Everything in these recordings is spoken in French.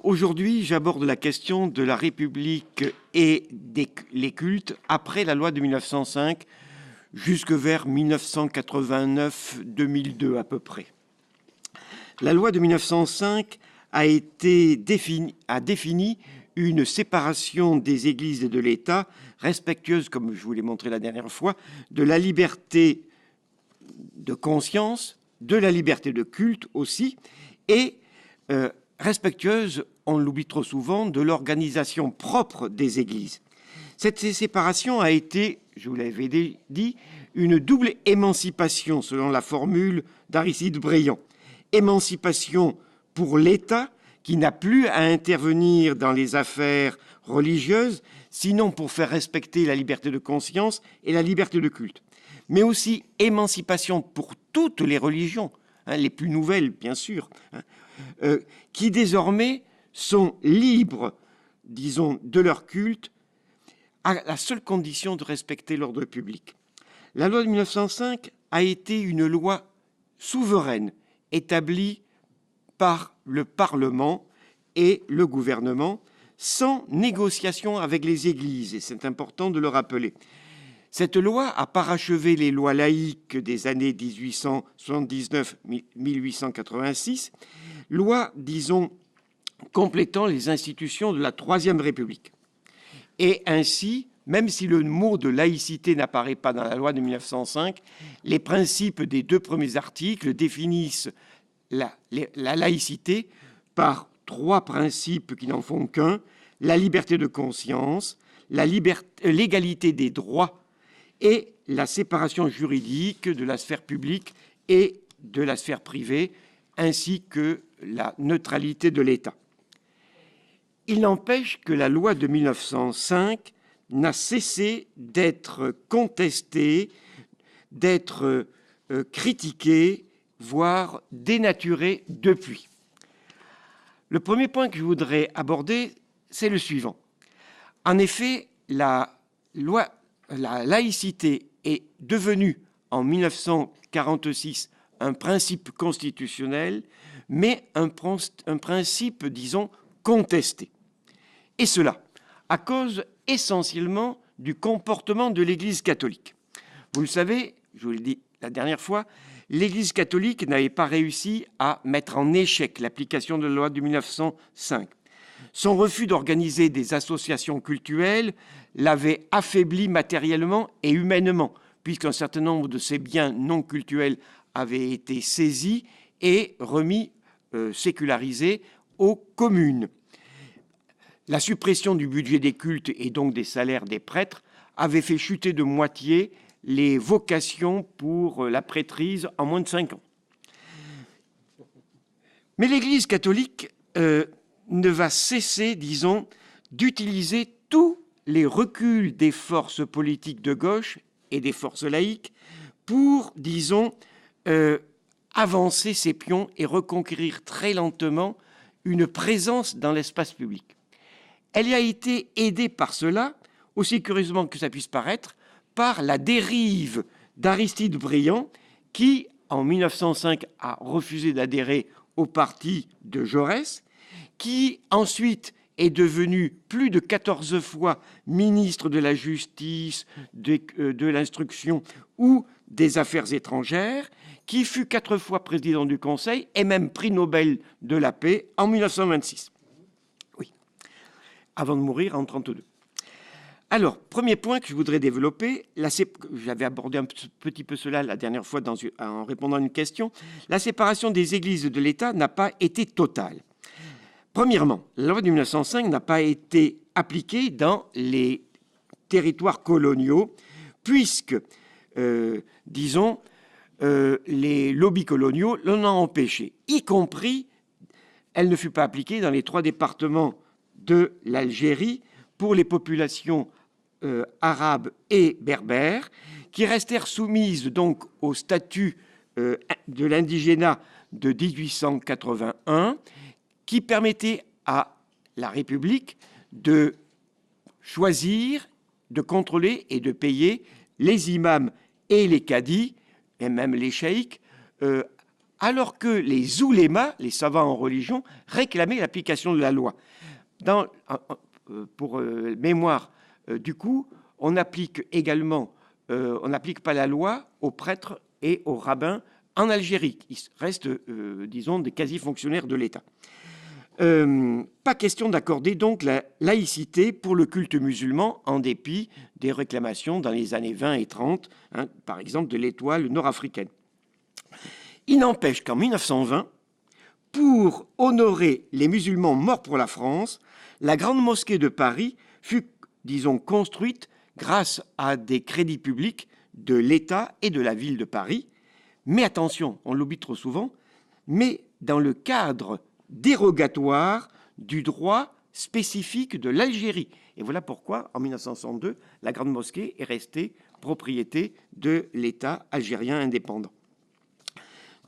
Aujourd'hui, j'aborde la question de la République et les cultes après la loi de 1905, jusque vers 1989-2002 à peu près. La loi de 1905 a défini une séparation des églises et de l'État respectueuse, comme je vous l'ai montré la dernière fois, de la liberté de conscience, de la liberté de culte aussi, et respectueuse, on l'oublie trop souvent, de l'organisation propre des églises. Cette séparation a été, je vous l'avais dit, une double émancipation, selon la formule d'Aristide Briand. Émancipation pour l'État, qui n'a plus à intervenir dans les affaires religieuses, sinon pour faire respecter la liberté de conscience et la liberté de culte. Mais aussi émancipation pour toutes les religions, les plus nouvelles, bien sûr, qui désormais sont libres, disons, de leur culte, à la seule condition de respecter l'ordre public. La loi de 1905 a été une loi souveraine, établie par le Parlement et le gouvernement, sans négociation avec les églises, et c'est important de le rappeler. Cette loi a parachevé les lois laïques des années 1879-1886, loi, disons, complétant les institutions de la Troisième République. Et ainsi, même si le mot de laïcité n'apparaît pas dans la loi de 1905, les principes des deux premiers articles définissent la laïcité par trois principes qui n'en font qu'un: la liberté de conscience, l'égalité des droits et la séparation juridique de la sphère publique et de la sphère privée, ainsi que la neutralité de l'État. Il n'empêche que la loi de 1905 n'a cessé d'être contestée, d'être critiquée, voire dénaturée depuis. Le premier point que je voudrais aborder, c'est le suivant. En effet, la laïcité est devenue en 1946 un principe constitutionnel, mais un principe, disons, contesté. Et cela à cause essentiellement du comportement de l'Église catholique. Vous le savez, je vous l'ai dit la dernière fois, l'Église catholique n'avait pas réussi à mettre en échec l'application de la loi de 1905. Son refus d'organiser des associations cultuelles l'avait affaibli matériellement et humainement, puisqu'un certain nombre de ses biens non cultuels avaient été saisis et remis, sécularisés aux communes. La suppression du budget des cultes et donc des salaires des prêtres avait fait chuter de moitié les vocations pour la prêtrise en moins de 5 ans. Mais l'Église catholique ne va cesser, disons, d'utiliser tous les reculs des forces politiques de gauche et des forces laïques pour, disons, avancer ses pions et reconquérir très lentement une présence dans l'espace public. Elle a été aidée par cela, aussi curieusement que ça puisse paraître, par la dérive d'Aristide Briand, qui, en 1905, a refusé d'adhérer au parti de Jaurès, qui ensuite est devenu plus de 14 fois ministre de la Justice, de l'Instruction ou des Affaires étrangères, qui fut 4 fois président du Conseil et même prix Nobel de la paix en 1926. Oui, avant de mourir en 1932. Alors, premier point que je voudrais développer, j'avais abordé un petit peu cela la dernière fois en répondant à une question, la séparation des églises de l'État n'a pas été totale. Premièrement, la loi de 1905 n'a pas été appliquée dans les territoires coloniaux, puisque, disons, les lobbies coloniaux l'en ont empêché, y compris, elle ne fut pas appliquée dans les 3 départements de l'Algérie pour les populations arabes et berbères, qui restèrent soumises donc au statut de l'indigénat de 1881, qui permettait à la République de choisir, de contrôler et de payer les imams et les cadis, et même les cheikh, alors que les oulémas, les savants en religion, réclamaient l'application de la loi. Pour mémoire, du coup, on n'applique pas la loi aux prêtres et aux rabbins en Algérie. Ils restent, disons, des quasi-fonctionnaires de l'État. Pas question d'accorder donc la laïcité pour le culte musulman en dépit des réclamations dans les années 20 et 30, par exemple de l'étoile nord-africaine. Il n'empêche qu'en 1920, pour honorer les musulmans morts pour la France, la Grande Mosquée de Paris fut, disons, construite grâce à des crédits publics de l'État et de la ville de Paris. Mais attention, on l'oublie trop souvent, mais dans le cadre dérogatoire du droit spécifique de l'Algérie. Et voilà pourquoi, en 1962, la Grande Mosquée est restée propriété de l'État algérien indépendant.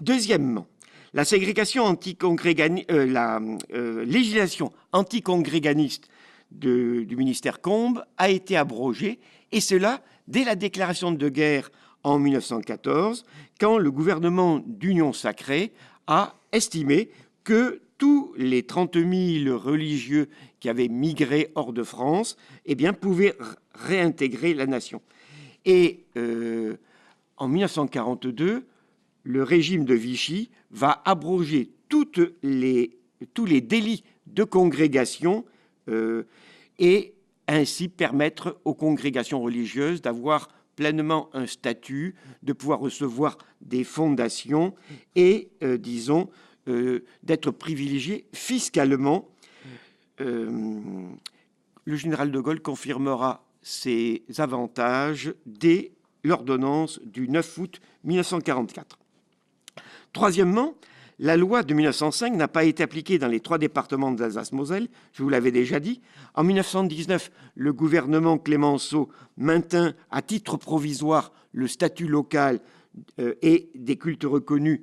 Deuxièmement, la législation anticongréganiste du ministère Combes a été abrogée, et cela dès la déclaration de guerre en 1914, quand le gouvernement d'Union sacrée a estimé que tous les 30 000 religieux qui avaient migré hors de France pouvaient réintégrer la nation. Et en 1942, le régime de Vichy va abroger tous les délits de congrégation et ainsi permettre aux congrégations religieuses d'avoir pleinement un statut, de pouvoir recevoir des fondations et, disons, d'être privilégiées fiscalement. Le général de Gaulle confirmera ces avantages dès l'ordonnance du 9 août 1944. Troisièmement, la loi de 1905 n'a pas été appliquée dans les 3 départements d'Alsace-Moselle, je vous l'avais déjà dit. En 1919, le gouvernement Clémenceau maintint à titre provisoire le statut local et des cultes reconnus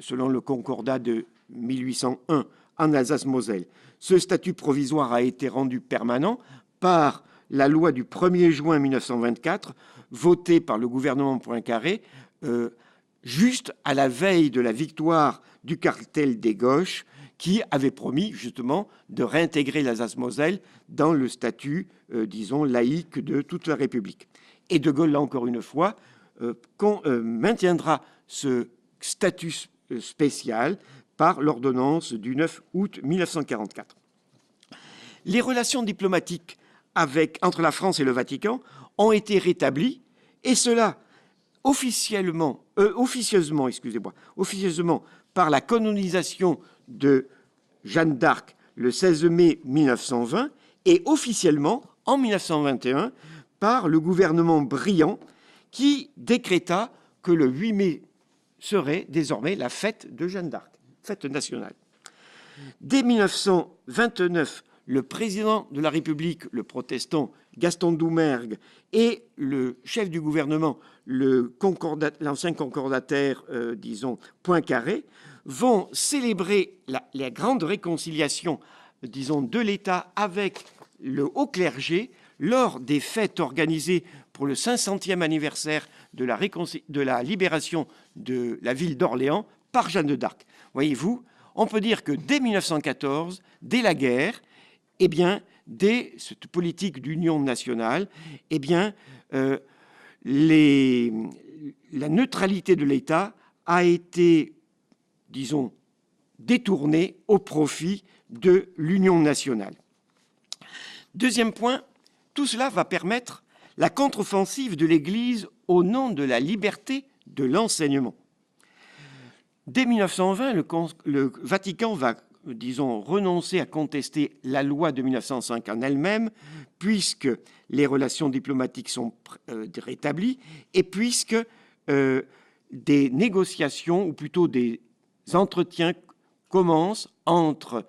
selon le concordat de 1801 en Alsace-Moselle. Ce statut provisoire a été rendu permanent par la loi du 1er juin 1924, votée par le gouvernement Poincaré, juste à la veille de la victoire du cartel des gauches, qui avait promis justement de réintégrer l'Alsace-Moselle dans le statut, disons, laïque de toute la République. Et de Gaulle, là encore une fois, maintiendra ce statut spécial par l'ordonnance du 9 août 1944. Les relations diplomatiques entre la France et le Vatican ont été rétablies, et cela officieusement par la canonisation de Jeanne d'Arc le 16 mai 1920 et officiellement en 1921 par le gouvernement Briand qui décréta que le 8 mai serait désormais la fête de Jeanne d'Arc, fête nationale. Dès 1929, le président de la République, le protestant Gaston Doumergue, et le chef du gouvernement, l'ancien concordataire, disons, Poincaré, vont célébrer la grande réconciliation, disons, de l'État avec le haut clergé lors des fêtes organisées pour le 500e anniversaire de la libération de la ville d'Orléans par Jeanne d'Arc. Voyez-vous, on peut dire que dès 1914, dès la guerre, dès cette politique d'union nationale, la neutralité de l'État a été, disons, détournée au profit de l'union nationale. Deuxième point, tout cela va permettre la contre-offensive de l'Église au nom de la liberté de l'enseignement. Dès 1920, le Vatican va, disons, renoncer à contester la loi de 1905 en elle-même, puisque les relations diplomatiques sont rétablies et puisque des négociations, ou plutôt des entretiens, commencent entre,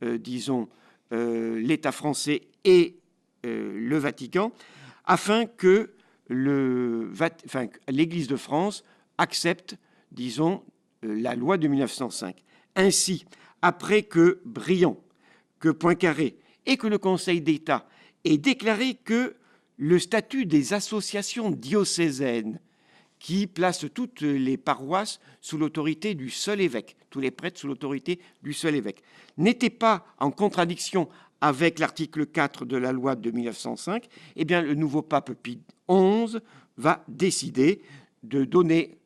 disons, l'État français et le Vatican, afin que l'Église de France accepte, disons, la loi de 1905. Ainsi, après que Briand, que Poincaré et que le Conseil d'État aient déclaré que le statut des associations diocésaines qui place toutes les paroisses sous l'autorité du seul évêque, tous les prêtres sous l'autorité du seul évêque, n'était pas en contradiction avec l'article 4 de la loi de 1905, eh bien, le nouveau pape Pie XI va décider de donner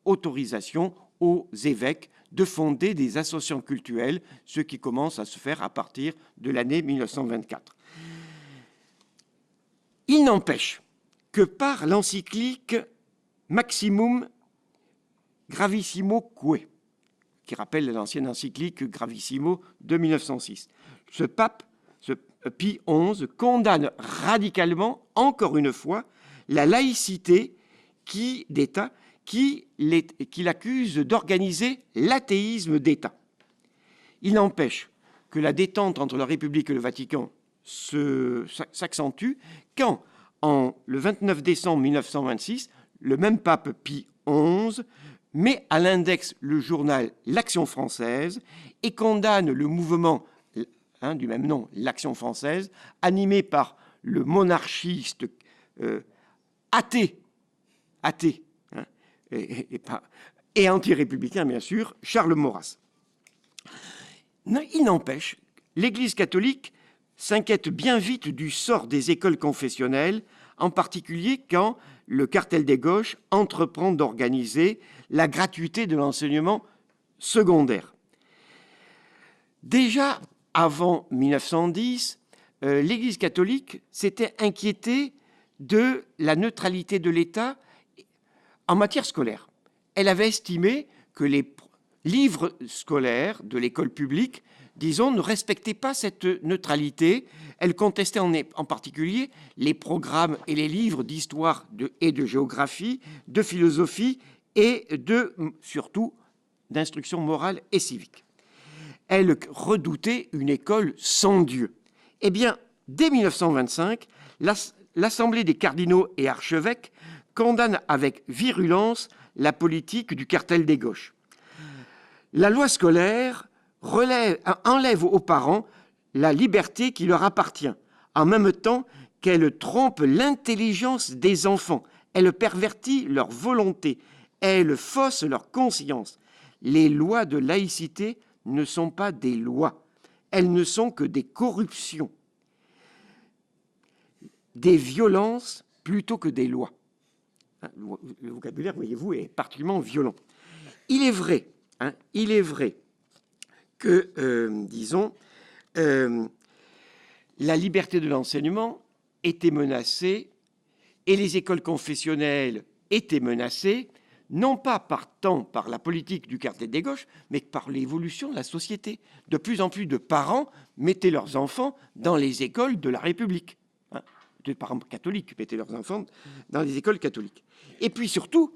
autorisation aux évêques de fonder des associations cultuelles, ce qui commence à se faire à partir de l'année 1924. Il n'empêche que par l'encyclique Maximum Gravissimo Que, qui rappelle l'ancienne encyclique Gravissimo de 1906, ce pape, ce Pie XI, condamne radicalement, encore une fois, la laïcité d'État qui l'accuse d'organiser l'athéisme d'État. Il n'empêche que la détente entre la République et le Vatican s'accentue quand, le 29 décembre 1926, le même pape Pie XI met à l'index le journal L'Action française et condamne le mouvement du même nom, l'Action française, animé par le monarchiste athée, et anti-républicain, bien sûr, Charles Maurras. Il n'empêche, l'Église catholique s'inquiète bien vite du sort des écoles confessionnelles, en particulier quand le cartel des gauches entreprend d'organiser la gratuité de l'enseignement secondaire. Déjà avant 1910, l'Église catholique s'était inquiétée de la neutralité de l'État en matière scolaire. Elle avait estimé que les livres scolaires de l'école publique, disons, ne respectaient pas cette neutralité. Elle contestait en particulier les programmes et les livres d'histoire et de géographie, de philosophie et surtout d'instruction morale et civique. Elle redoutait une école sans Dieu. Eh bien, dès 1925, l'Assemblée des cardinaux et archevêques condamne avec virulence la politique du cartel des gauches. La loi scolaire enlève aux parents la liberté qui leur appartient, en même temps qu'elle trompe l'intelligence des enfants, elle pervertit leur volonté, elle fausse leur conscience. Les lois de laïcité ne sont pas des lois, elles ne sont que des corruptions, des violences plutôt que des lois. Le vocabulaire, voyez-vous, est particulièrement violent. Il est vrai que, disons, la liberté de l'enseignement était menacée et les écoles confessionnelles étaient menacées, non pas tant par la politique du cartel des gauches, mais par l'évolution de la société. De plus en plus de parents mettaient leurs enfants dans les écoles de la République. De parents catholiques mettaient leurs enfants dans les écoles catholiques. Et puis surtout,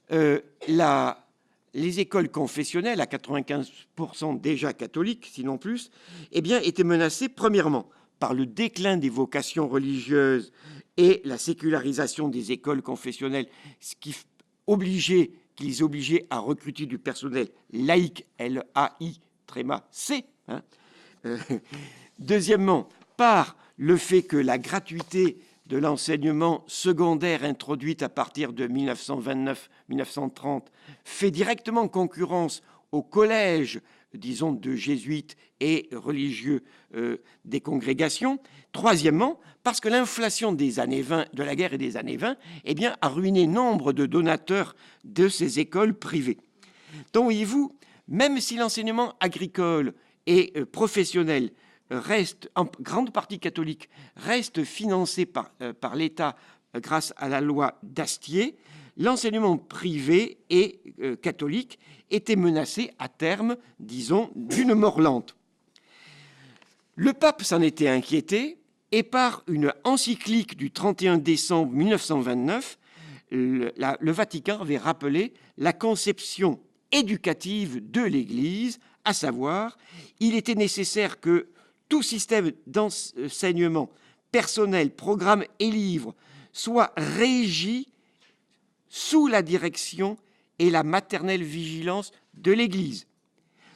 les écoles confessionnelles, à 95% déjà catholiques, sinon plus, eh bien, étaient menacées premièrement par le déclin des vocations religieuses et la sécularisation des écoles confessionnelles, ce qui les obligeait à recruter du personnel laïque, L-A-I-C. Deuxièmement, par le fait que la gratuité de l'enseignement secondaire introduite à partir de 1929-1930 fait directement concurrence aux collèges, disons, de jésuites et religieux des congrégations. Troisièmement, parce que l'inflation des années 20, de la guerre et des années 20, eh bien, a ruiné nombre de donateurs de ces écoles privées. Donc, voyez-vous, même si l'enseignement agricole et professionnel reste, en grande partie catholique, reste financé par l'État grâce à la loi d'Astier, l'enseignement privé et catholique était menacé à terme, disons, d'une mort lente. Le pape s'en était inquiété et par une encyclique du 31 décembre 1929, le Vatican avait rappelé la conception éducative de l'Église, à savoir, il était nécessaire que tout système d'enseignement personnel, programme et livres soit régi sous la direction et la maternelle vigilance de l'Église,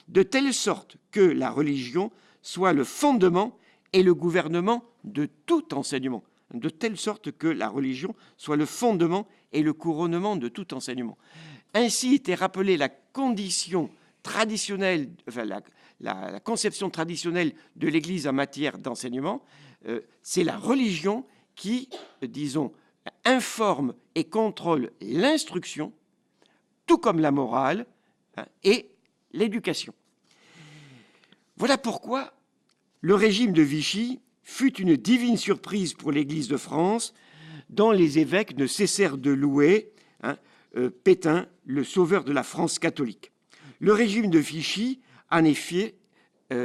de telle sorte que la religion soit le fondement et le gouvernement de tout enseignement. de telle sorte que la religion soit le fondement et le couronnement de tout enseignement. Ainsi était rappelée la condition traditionnelle, enfin la conception traditionnelle de l'Église en matière d'enseignement. C'est la religion qui, disons, informe et contrôle l'instruction, tout comme la morale, hein, et l'éducation. Voilà pourquoi le régime de Vichy fut une divine surprise pour l'Église de France, dont les évêques ne cessèrent de louer Pétain, le sauveur de la France catholique. Le régime de Vichy, en effet,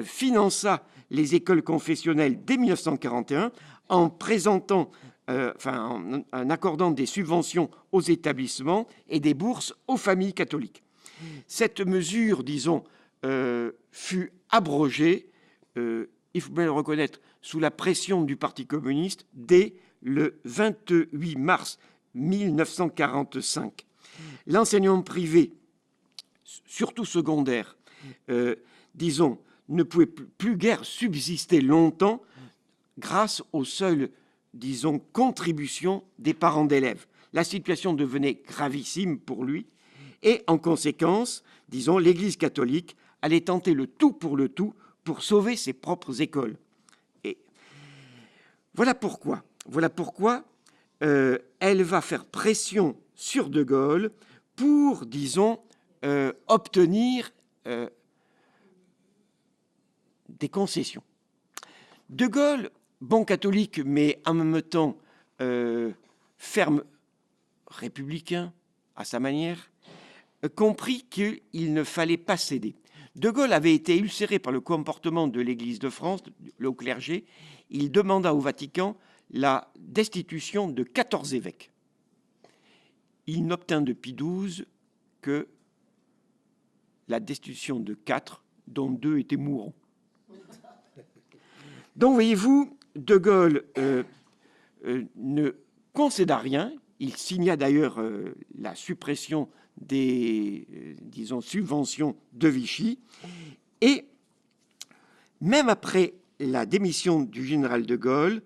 finança les écoles confessionnelles dès 1941 en présentant, en accordant des subventions aux établissements et des bourses aux familles catholiques. Cette mesure, disons, fut abrogée, il faut bien le reconnaître, sous la pression du Parti communiste dès le 28 mars 1945. L'enseignement privé, surtout secondaire, disons, ne pouvait plus guère subsister longtemps grâce aux seules, disons, contributions des parents d'élèves. La situation devenait gravissime pour lui et, en conséquence, disons, l'Église catholique allait tenter le tout pour sauver ses propres écoles. Et voilà pourquoi elle va faire pression sur De Gaulle pour, disons, obtenir des concessions. De Gaulle, bon catholique, mais en même temps ferme républicain à sa manière, comprit qu'il ne fallait pas céder. De Gaulle avait été ulcéré par le comportement de l'Église de France, le haut clergé. Il demanda au Vatican la destitution de 14 évêques. Il n'obtint de Pie XII que la destitution de 4, dont 2 étaient mourants. Donc, voyez-vous, De Gaulle ne concéda rien. Il signa d'ailleurs la suppression des, disons, subventions de Vichy. Et même après la démission du général de Gaulle,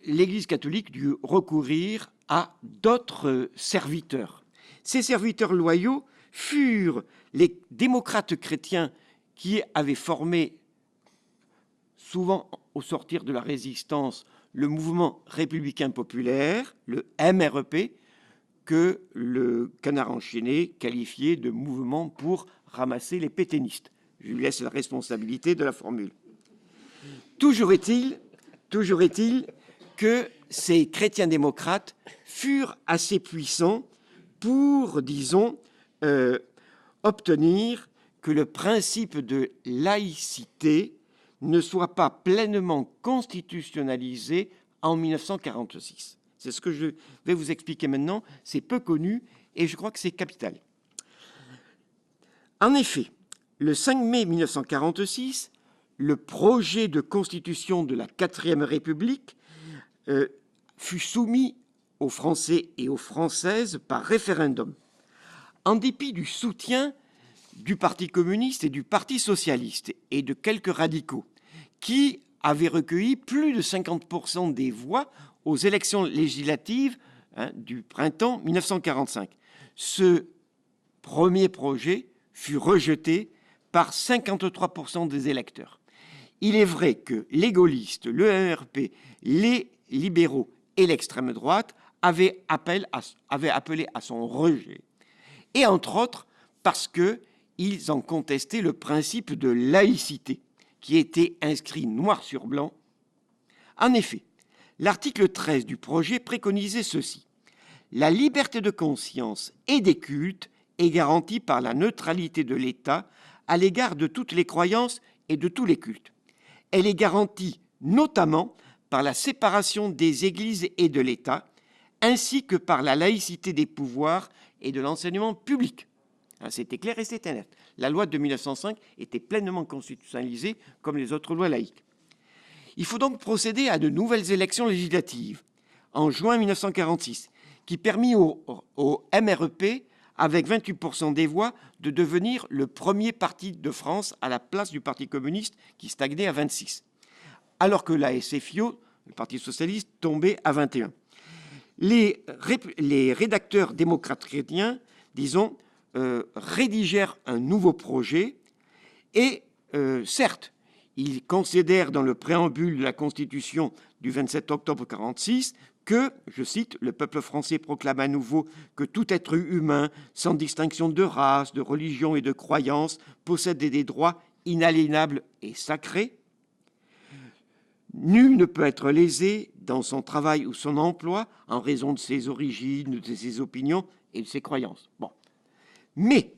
l'Église catholique dut recourir à d'autres serviteurs. Ces serviteurs loyaux furent les démocrates chrétiens qui avaient formé, souvent au sortir de la résistance, le mouvement républicain populaire, le MREP, que le Canard enchaîné qualifiait de mouvement pour ramasser les pétainistes. Je lui laisse la responsabilité de la formule. Toujours est-il que ces chrétiens démocrates furent assez puissants pour, disons, obtenir que le principe de laïcité ne soit pas pleinement constitutionnalisé en 1946. C'est ce que je vais vous expliquer maintenant. C'est peu connu et je crois que c'est capital. En effet, le 5 mai 1946, le projet de constitution de la 4e République fut soumis aux Français et aux Françaises par référendum. En dépit du soutien du Parti communiste et du Parti socialiste et de quelques radicaux qui avaient recueilli plus de 50% des voix aux élections législatives du printemps 1945. Ce premier projet fut rejeté par 53% des électeurs. Il est vrai que les gaullistes, le MRP, les libéraux et l'extrême droite avaient appelé à son rejet. Et entre autres, parce qu'ils en contestaient le principe de laïcité, qui était inscrit noir sur blanc. En effet, l'article 13 du projet préconisait ceci. La liberté de conscience et des cultes est garantie par la neutralité de l'État à l'égard de toutes les croyances et de tous les cultes. Elle est garantie notamment par la séparation des églises et de l'État, ainsi que par la laïcité des pouvoirs et de l'enseignement public. C'était clair et c'était net. La loi de 1905 était pleinement constitutionnalisée comme les autres lois laïques. Il faut donc procéder à de nouvelles élections législatives en juin 1946, qui permit au MREP, avec 28% des voix, de devenir le premier parti de France à la place du Parti communiste qui stagnait à 26%. Alors que la SFIO, le Parti socialiste tombait à 21. Les rédacteurs démocrates chrétiens, disons, rédigèrent un nouveau projet et, certes, ils considèrent dans le préambule de la Constitution du 27 octobre 1946 que, je cite, « le peuple français proclame à nouveau que tout être humain, sans distinction de race, de religion et de croyance, possède des droits inaliénables et sacrés. Nul ne peut être lésé dans son travail ou son emploi en raison de ses origines, de ses opinions et de ses croyances. » Bon. Mais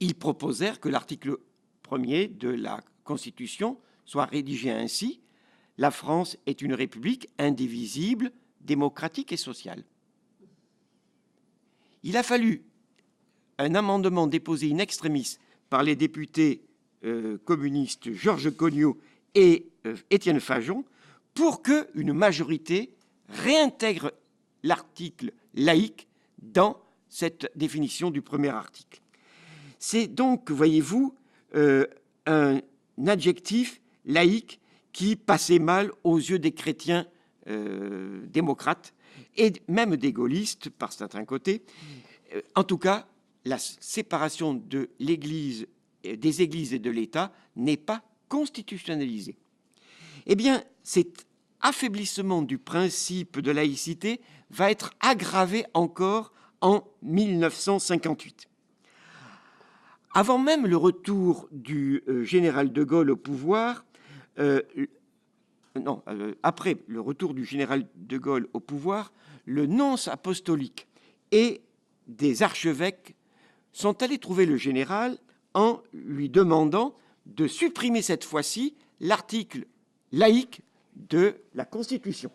ils proposèrent que l'article 1er de la Constitution soit rédigé ainsi: « La France est une république indivisible, démocratique et sociale. » Il a fallu un amendement déposé in extremis par les députés communistes Georges Cogniot et Étienne Fajon pour qu'une majorité réintègre l'article laïque dans cette définition du premier article. C'est donc, voyez-vous, un adjectif laïque qui passait mal aux yeux des chrétiens démocrates et même des gaullistes par certains côtés. En tout cas, la séparation de l'Église, des églises et de l'État n'est pas constitutionnalisée. Eh bien, cet affaiblissement du principe de laïcité va être aggravé encore en 1958. Avant même le retour du général de Gaulle au pouvoir, après le retour du général de Gaulle au pouvoir, le nonce apostolique et des archevêques sont allés trouver le général en lui demandant de supprimer cette fois-ci l'article laïque de la Constitution.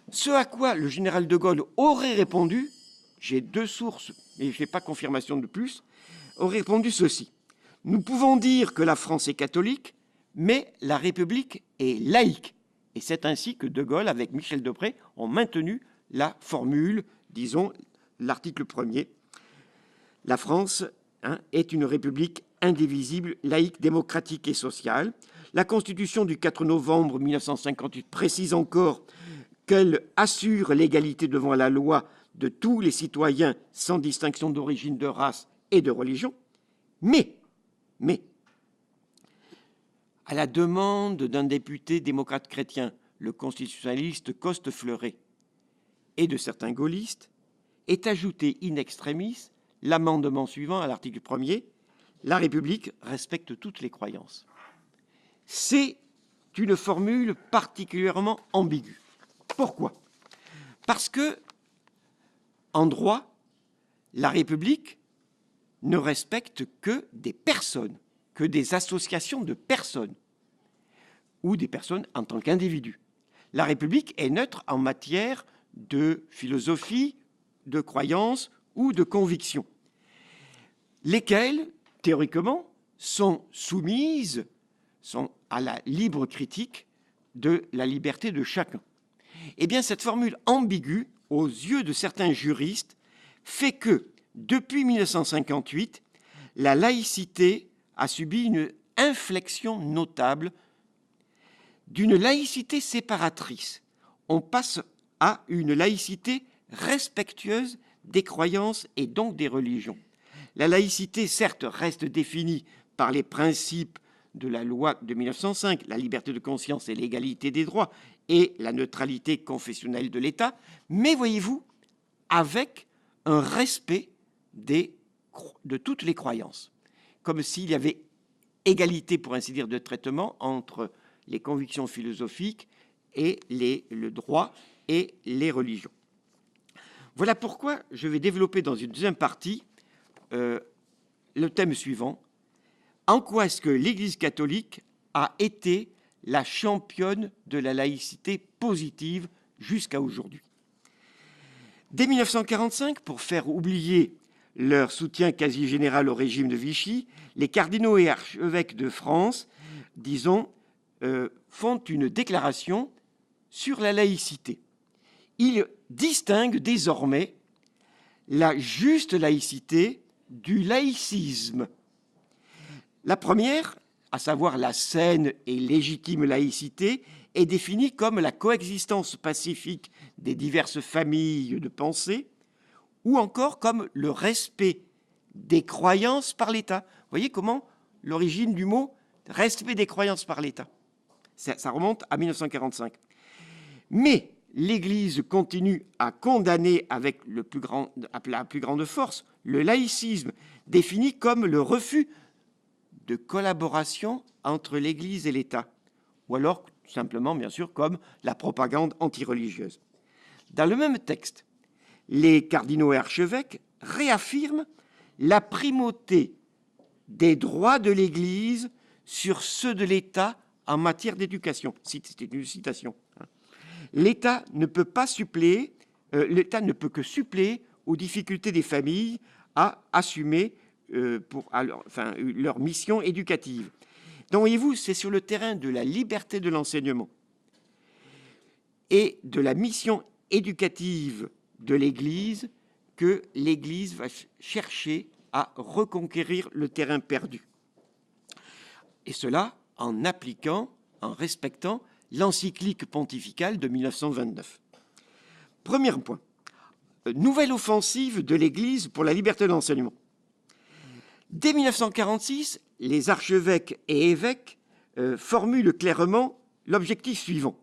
Ce à quoi le général de Gaulle aurait répondu, j'ai deux sources, mais je n'ai pas confirmation de plus, aurait répondu ceci: « Nous pouvons dire que la France est catholique, mais la République est laïque. » Et c'est ainsi que de Gaulle, avec Michel Debré, ont maintenu la formule, disons, l'article 1er. La France est une république indivisible, laïque, démocratique et sociale. La Constitution du 4 novembre 1958 précise encore qu'elle assure l'égalité devant la loi de tous les citoyens sans distinction d'origine, de race et de religion. Mais, à la demande d'un député démocrate chrétien, le constitutionnaliste Coste-Fleuret, et de certains gaullistes, est ajouté in extremis l'amendement suivant à l'article 1er: « La République respecte toutes les croyances. » C'est une formule particulièrement ambiguë. Pourquoi? Parce que, en droit, la République ne respecte que des personnes, que des associations de personnes, ou des personnes en tant qu'individus. La République est neutre en matière de philosophie, de croyance ou de conviction, lesquelles, théoriquement, sont soumises à la libre critique de la liberté de chacun. Eh bien, cette formule ambiguë, aux yeux de certains juristes, fait que, depuis 1958, la laïcité a subi une inflexion notable. D'une laïcité séparatrice, on passe à une laïcité respectueuse des croyances et donc des religions. La laïcité, certes, reste définie par les principes de la loi de 1905, la liberté de conscience et l'égalité des droits, et la neutralité confessionnelle de l'État, mais voyez-vous, avec un respect de toutes les croyances, comme s'il y avait égalité, pour ainsi dire, de traitement entre les convictions philosophiques et le droit et les religions. Voilà pourquoi je vais développer dans une deuxième partie le thème suivant: en quoi est-ce que l'Église catholique a été la championne de la laïcité positive jusqu'à aujourd'hui? Dès 1945, pour faire oublier leur soutien quasi général au régime de Vichy, les cardinaux et archevêques de France, disons, font une déclaration sur la laïcité. Ils distinguent désormais la juste laïcité du laïcisme. La première, à savoir la saine et légitime laïcité, est définie comme la coexistence pacifique des diverses familles de pensée, ou encore comme le respect des croyances par l'État. Vous voyez comment l'origine du mot respect des croyances par l'État, ça remonte à 1945. Mais l'Église continue à condamner avec la plus grande force le laïcisme, défini comme le refus de collaboration entre l'Église et l'État, ou alors simplement, bien sûr, comme la propagande antireligieuse. Dans le même texte, les cardinaux et archevêques réaffirment la primauté des droits de l'Église sur ceux de l'État en matière d'éducation. C'était une citation. L'État ne peut que suppléer aux difficultés des familles à assumer leur mission éducative. Donc, voyez-vous, c'est sur le terrain de la liberté de l'enseignement et de la mission éducative de l'Église que l'Église va chercher à reconquérir le terrain perdu. Et cela en respectant l'encyclique pontificale de 1929. Premier point, nouvelle offensive de l'Église pour la liberté de l'enseignement. Dès 1946, les archevêques et évêques formulent clairement l'objectif suivant,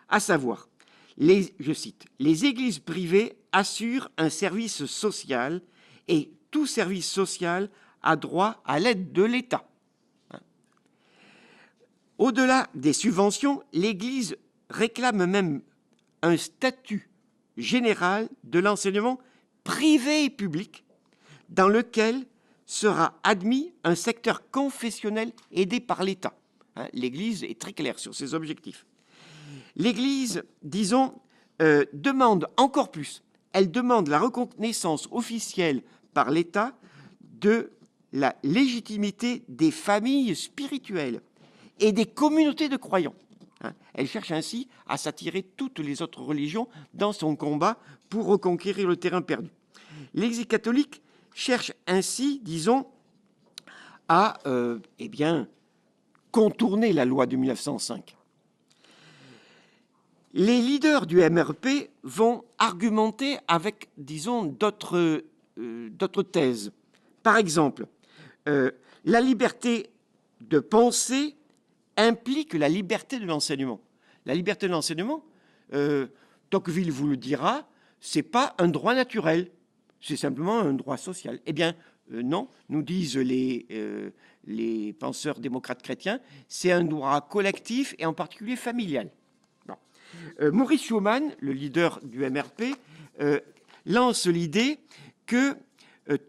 à savoir, je cite, « Les églises privées assurent un service social et tout service social a droit à l'aide de l'État. » Au-delà des subventions, l'Église réclame même un statut général de l'enseignement privé et public dans lequel sera admis un secteur confessionnel aidé par l'État. L'Église est très claire sur ses objectifs. L'Église, disons, demande encore plus. Elle demande la reconnaissance officielle par l'État de la légitimité des familles spirituelles et des communautés de croyants. Elle cherche ainsi à s'attirer toutes les autres religions dans son combat pour reconquérir le terrain perdu. L'Église catholique cherche ainsi, disons, à contourner la loi de 1905. Les leaders du MRP vont argumenter avec, disons, d'autres thèses. Par exemple, la liberté de penser implique la liberté de l'enseignement. La liberté de l'enseignement, Tocqueville vous le dira, ce n'est pas un droit naturel, c'est simplement un droit social. Eh bien, non, nous disent les penseurs démocrates chrétiens, c'est un droit collectif et en particulier familial. Bon. Maurice Schumann, le leader du MRP, lance l'idée que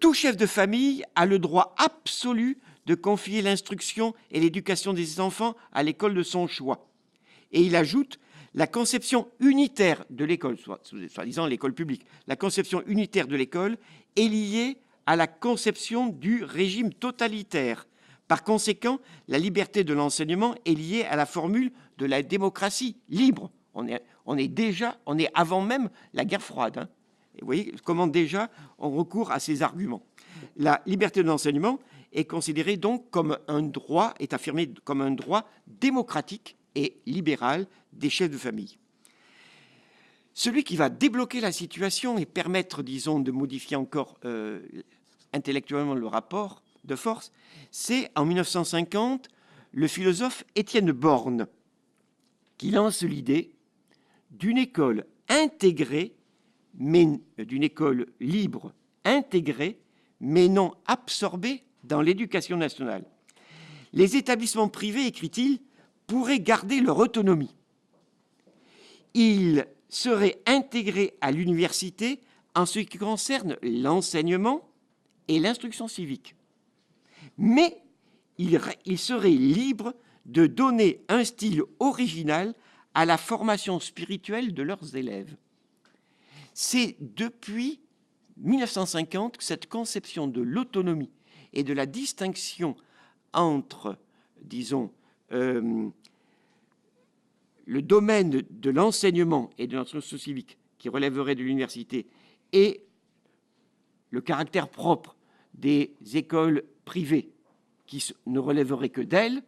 tout chef de famille a le droit absolu de confier l'instruction et l'éducation des enfants à l'école de son choix. Et il ajoute la conception unitaire de l'école, soi-disant l'école publique, la conception unitaire de l'école est liée à la conception du régime totalitaire. Par conséquent, la liberté de l'enseignement est liée à la formule de la démocratie libre. On est avant même la guerre froide. Hein. Et vous voyez comment déjà on recourt à ces arguments. La liberté de l'enseignement est considérée donc comme un droit, est affirmée comme un droit démocratique et libéral des chefs de famille. Celui qui va débloquer la situation et permettre, disons, de modifier encore intellectuellement le rapport de force, c'est en 1950 le philosophe Étienne Borne qui lance l'idée d'une école intégrée, mais d'une école libre, intégrée, mais non absorbée dans l'éducation nationale. Les établissements privés, écrit-il, pourraient garder leur autonomie. Ils seraient intégrés à l'université en ce qui concerne l'enseignement et l'instruction civique. Mais ils seraient libres de donner un style original à la formation spirituelle de leurs élèves. C'est depuis 1950 que cette conception de l'autonomie et de la distinction entre, disons, le domaine de l'enseignement et de l'instruction civique qui relèverait de l'université et le caractère propre des écoles privées qui ne relèverait que d'elles,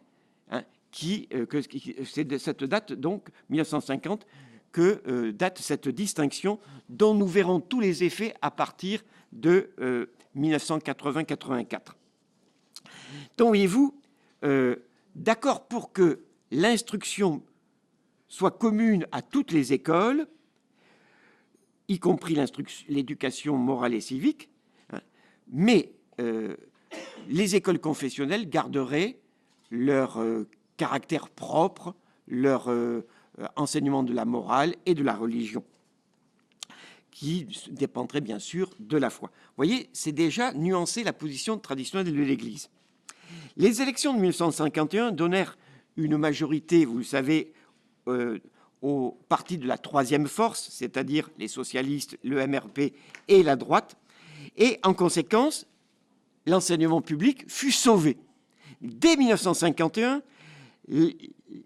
hein, c'est de cette date, donc 1950, que date cette distinction dont nous verrons tous les effets à partir de 1980-84. Donc, voyez-vous, d'accord pour que l'instruction soit commune à toutes les écoles, y compris l'éducation morale et civique, hein, mais les écoles confessionnelles garderaient leur caractère propre, leur enseignement de la morale et de la religion, qui dépendrait bien sûr de la foi. Vous voyez, c'est déjà nuancer la position traditionnelle de l'Église. Les élections de 1951 donnèrent une majorité, vous le savez, au parti de la troisième force, c'est-à-dire les socialistes, le MRP et la droite, et en conséquence, l'enseignement public fut sauvé. Dès 1951,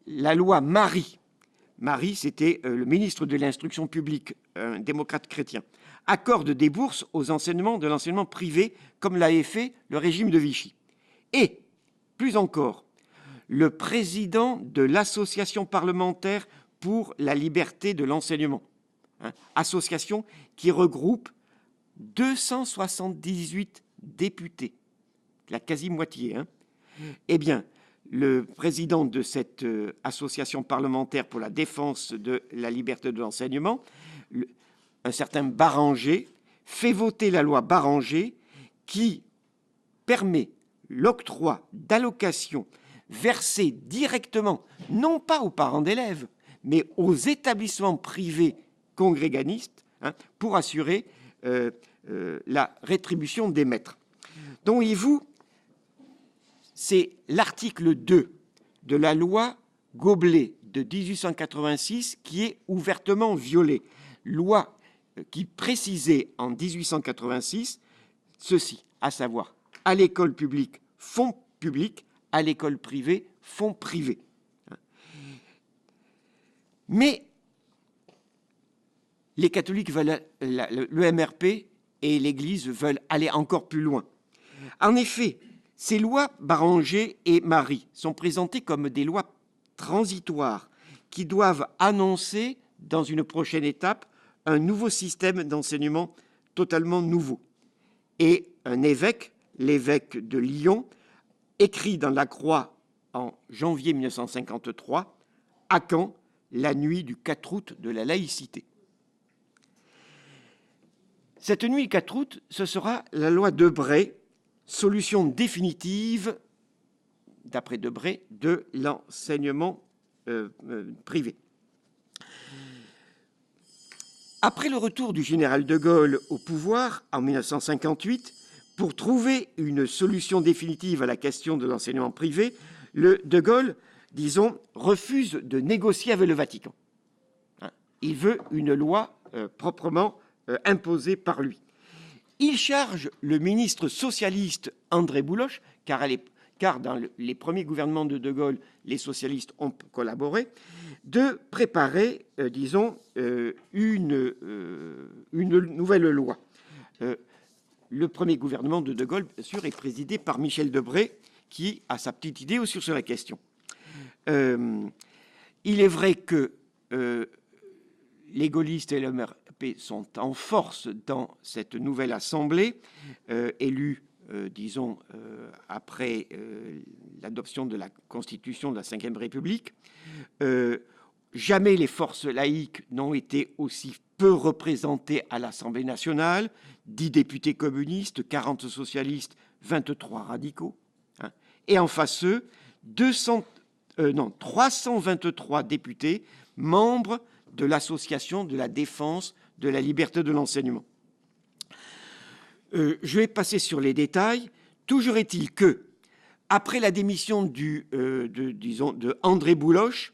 la loi Marie, c'était le ministre de l'Instruction publique, un démocrate chrétien, accorde des bourses aux enseignements de l'enseignement privé, comme l'avait fait le régime de Vichy. Et, plus encore, le président de l'Association parlementaire pour la liberté de l'enseignement, association qui regroupe 278 députés, la quasi-moitié, eh bien, le président de cette association parlementaire pour la défense de la liberté de l'enseignement, un certain Barranger, fait voter la loi Barranger qui permet l'octroi d'allocations versées directement, non pas aux parents d'élèves, mais aux établissements privés congréganistes, pour assurer la rétribution des maîtres. Donc, voyez-vous, c'est l'article 2 de la loi Goblet de 1886 qui est ouvertement violé. Loi qui précisait en 1886 ceci, à savoir, à l'école publique, fonds publics, à l'école privée, fonds privés. Mais les catholiques veulent, le MRP et l'Église veulent aller encore plus loin. En effet, ces lois Barranger et Marie sont présentées comme des lois transitoires qui doivent annoncer, dans une prochaine étape, un nouveau système d'enseignement totalement nouveau. Et un évêque, l'évêque de Lyon, écrit dans la Croix en janvier 1953, à Caen, la nuit du 4 août de la laïcité. Cette nuit du 4 août, ce sera la loi Debré, solution définitive, d'après Debré, de l'enseignement privé. Après le retour du général de Gaulle au pouvoir en 1958, pour trouver une solution définitive à la question de l'enseignement privé, de Gaulle, disons, refuse de négocier avec le Vatican. Il veut une loi proprement imposée par lui. Il charge le ministre socialiste André Bouloche, car dans les premiers gouvernements de Gaulle, les socialistes ont collaboré, de préparer, une nouvelle loi. Le premier gouvernement de Gaulle, bien sûr, est présidé par Michel Debré, qui a sa petite idée aussi sur la question. Il est vrai que les gaullistes et le MRP sont en force dans cette nouvelle assemblée, élue, après l'adoption de la Constitution de la Ve République. Jamais les forces laïques n'ont été aussi peu représentées à l'Assemblée nationale, 10 députés communistes, 40 socialistes, 23 radicaux. Et en face eux, 323 députés, membres de l'Association de la défense de la liberté de l'enseignement. Je vais passer sur les détails. Toujours est-il que, après la démission de André Bouloche,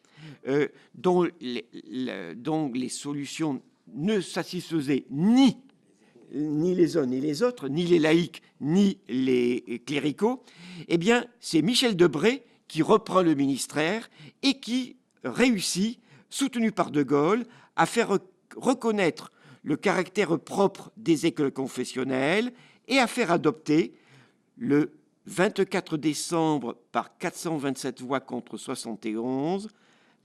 dont les solutions ne satisfaisaient ni les uns ni les autres, ni les laïcs, ni les cléricaux, eh bien, c'est Michel Debré qui reprend le ministère et qui réussit, soutenu par De Gaulle, à faire reconnaître le caractère propre des écoles confessionnelles et à faire adopter le 24 décembre, par 427 voix contre 71,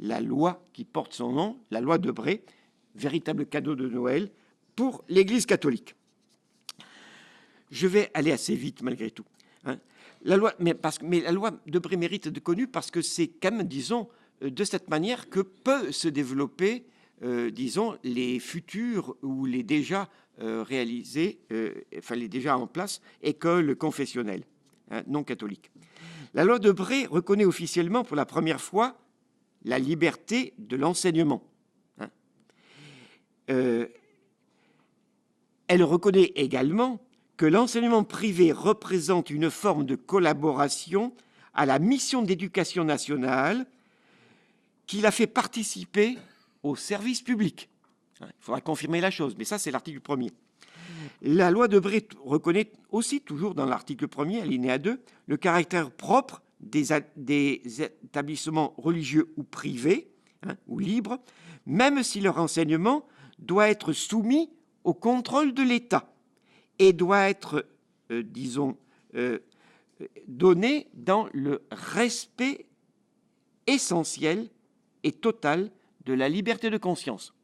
la loi qui porte son nom, la loi Debré, véritable cadeau de Noël pour l'Église catholique. Je vais aller assez vite malgré tout. La loi, mais la loi Debré mérite d'être connue parce que c'est quand même, disons, de cette manière que peut se développer, disons, les futurs ou les déjà réalisés, enfin les déjà en place, écoles confessionnelles non catholiques. La loi Debré reconnaît officiellement pour la première fois la liberté de l'enseignement. Elle reconnaît également que l'enseignement privé représente une forme de collaboration à la mission d'éducation nationale qui la fait participer au service public. Il faudra confirmer la chose, mais ça, c'est l'article 1er. La loi Debré reconnaît aussi, toujours dans l'article 1er, alinéa 2, le caractère propre des établissements religieux ou privés, ou libres, même si leur enseignement doit être soumis au contrôle de l'État et doit être, donné dans le respect essentiel et total de la liberté de conscience.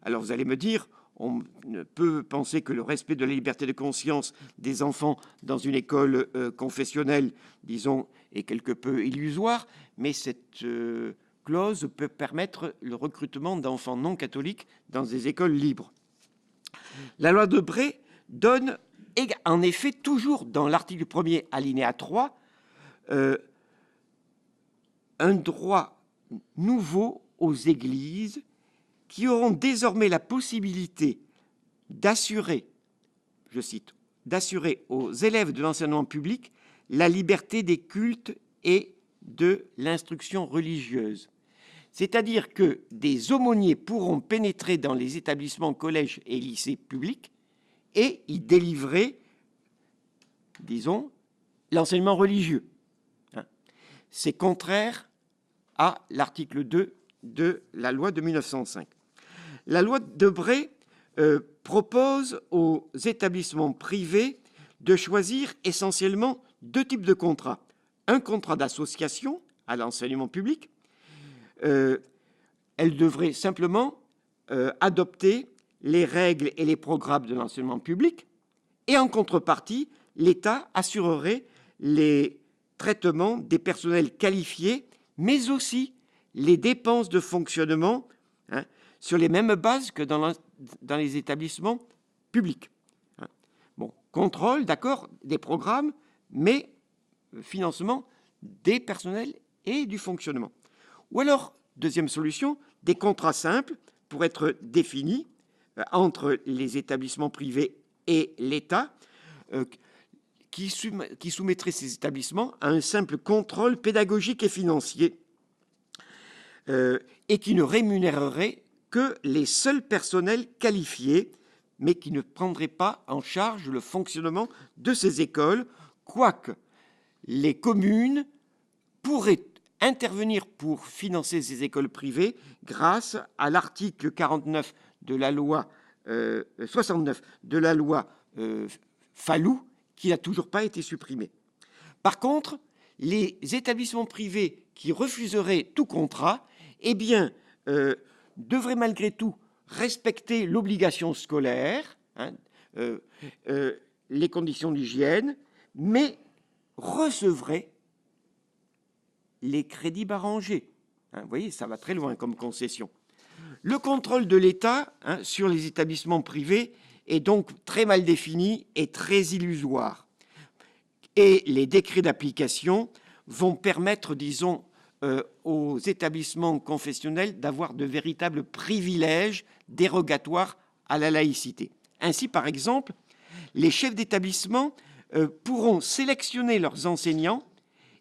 Alors vous allez me dire, on ne peut penser que le respect de la liberté de conscience des enfants dans une école confessionnelle, disons, est quelque peu illusoire, mais cette clause peut permettre le recrutement d'enfants non catholiques dans des écoles libres. La loi Debré donne, en effet, toujours dans l'article 1er, alinéa 3, un droit nouveau aux églises qui auront désormais la possibilité d'assurer, je cite, d'assurer aux élèves de l'enseignement public la liberté des cultes et de l'instruction religieuse. C'est-à-dire que des aumôniers pourront pénétrer dans les établissements, collèges et lycées publics et y délivrer, disons, l'enseignement religieux. C'est contraire à l'article 2 de la loi de 1905. La loi Debré propose aux établissements privés de choisir essentiellement deux types de contrats. Un contrat d'association à l'enseignement public. Elle devrait simplement adopter les règles et les programmes de l'enseignement public, et en contrepartie, l'État assurerait les traitements des personnels qualifiés, mais aussi les dépenses de fonctionnement sur les mêmes bases que dans les établissements publics. Bon, contrôle, d'accord, des programmes, mais financement des personnels et du fonctionnement. Ou alors, deuxième solution, des contrats simples pour être définis entre les établissements privés et l'État, qui soumettraient ces établissements à un simple contrôle pédagogique et financier et qui ne rémunérerait que les seuls personnels qualifiés, mais qui ne prendraient pas en charge le fonctionnement de ces écoles, quoique les communes pourraient intervenir pour financer ces écoles privées grâce à l'article 49 de la loi 69 de la loi Fallou, qui n'a toujours pas été supprimé. Par contre, les établissements privés qui refuseraient tout contrat, eh bien, devraient malgré tout respecter l'obligation scolaire, les conditions d'hygiène, mais recevraient les crédits barrangés. Vous voyez, ça va très loin comme concession. Le contrôle de l'État sur les établissements privés est donc très mal défini et très illusoire. Et les décrets d'application vont permettre, disons, aux établissements confessionnels d'avoir de véritables privilèges dérogatoires à la laïcité. Ainsi, par exemple, les chefs d'établissement pourront sélectionner leurs enseignants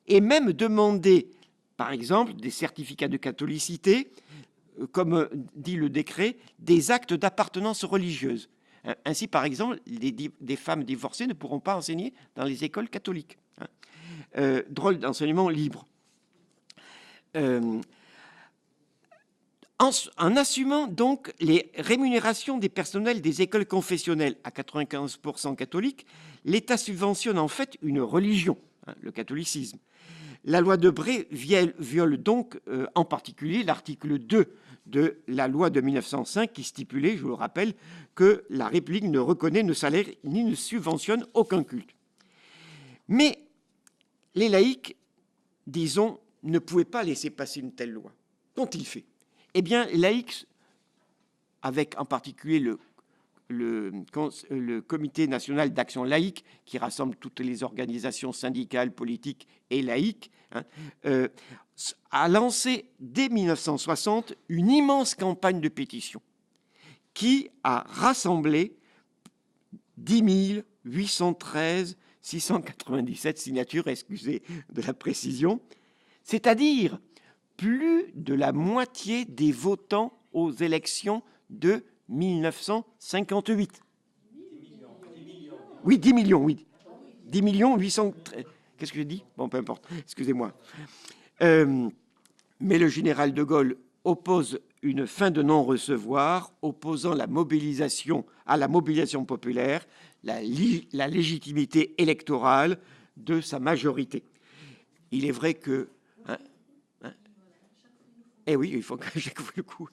et même demander, par exemple, des certificats de catholicité, comme dit le décret, des actes d'appartenance religieuse. Ainsi, par exemple, des femmes divorcées ne pourront pas enseigner dans les écoles catholiques. Drôle d'enseignement libre. En assumant donc les rémunérations des personnels des écoles confessionnelles à 95% catholiques, l'État subventionne en fait une religion. hein, le catholicisme. La loi Debré viole donc en particulier l'article 2 de la loi de 1905 qui stipulait, je vous le rappelle, que la République ne reconnaît, ne salaire ni ne subventionne aucun culte. Mais les laïcs, disons, ne pouvaient pas laisser passer une telle loi. Qu'ont-ils fait? Eh bien, les laïcs, avec en particulier le Comité national d'action laïque, qui rassemble toutes les organisations syndicales, politiques et laïques, hein, a lancé dès 1960 une immense campagne de pétition qui a rassemblé 10 813 697 signatures, excusez de la précision, c'est-à-dire plus de la moitié des votants aux élections de 1958. 10 millions. Oui, 10 millions, oui. 10 millions 813. Qu'est-ce que j'ai dit? Bon, peu importe, excusez-moi. Mais le général de Gaulle oppose une fin de non-recevoir, opposant la mobilisation à la mobilisation populaire, la légitimité électorale de sa majorité. Il est vrai que... Eh oui, il faut que j'écoute le coup.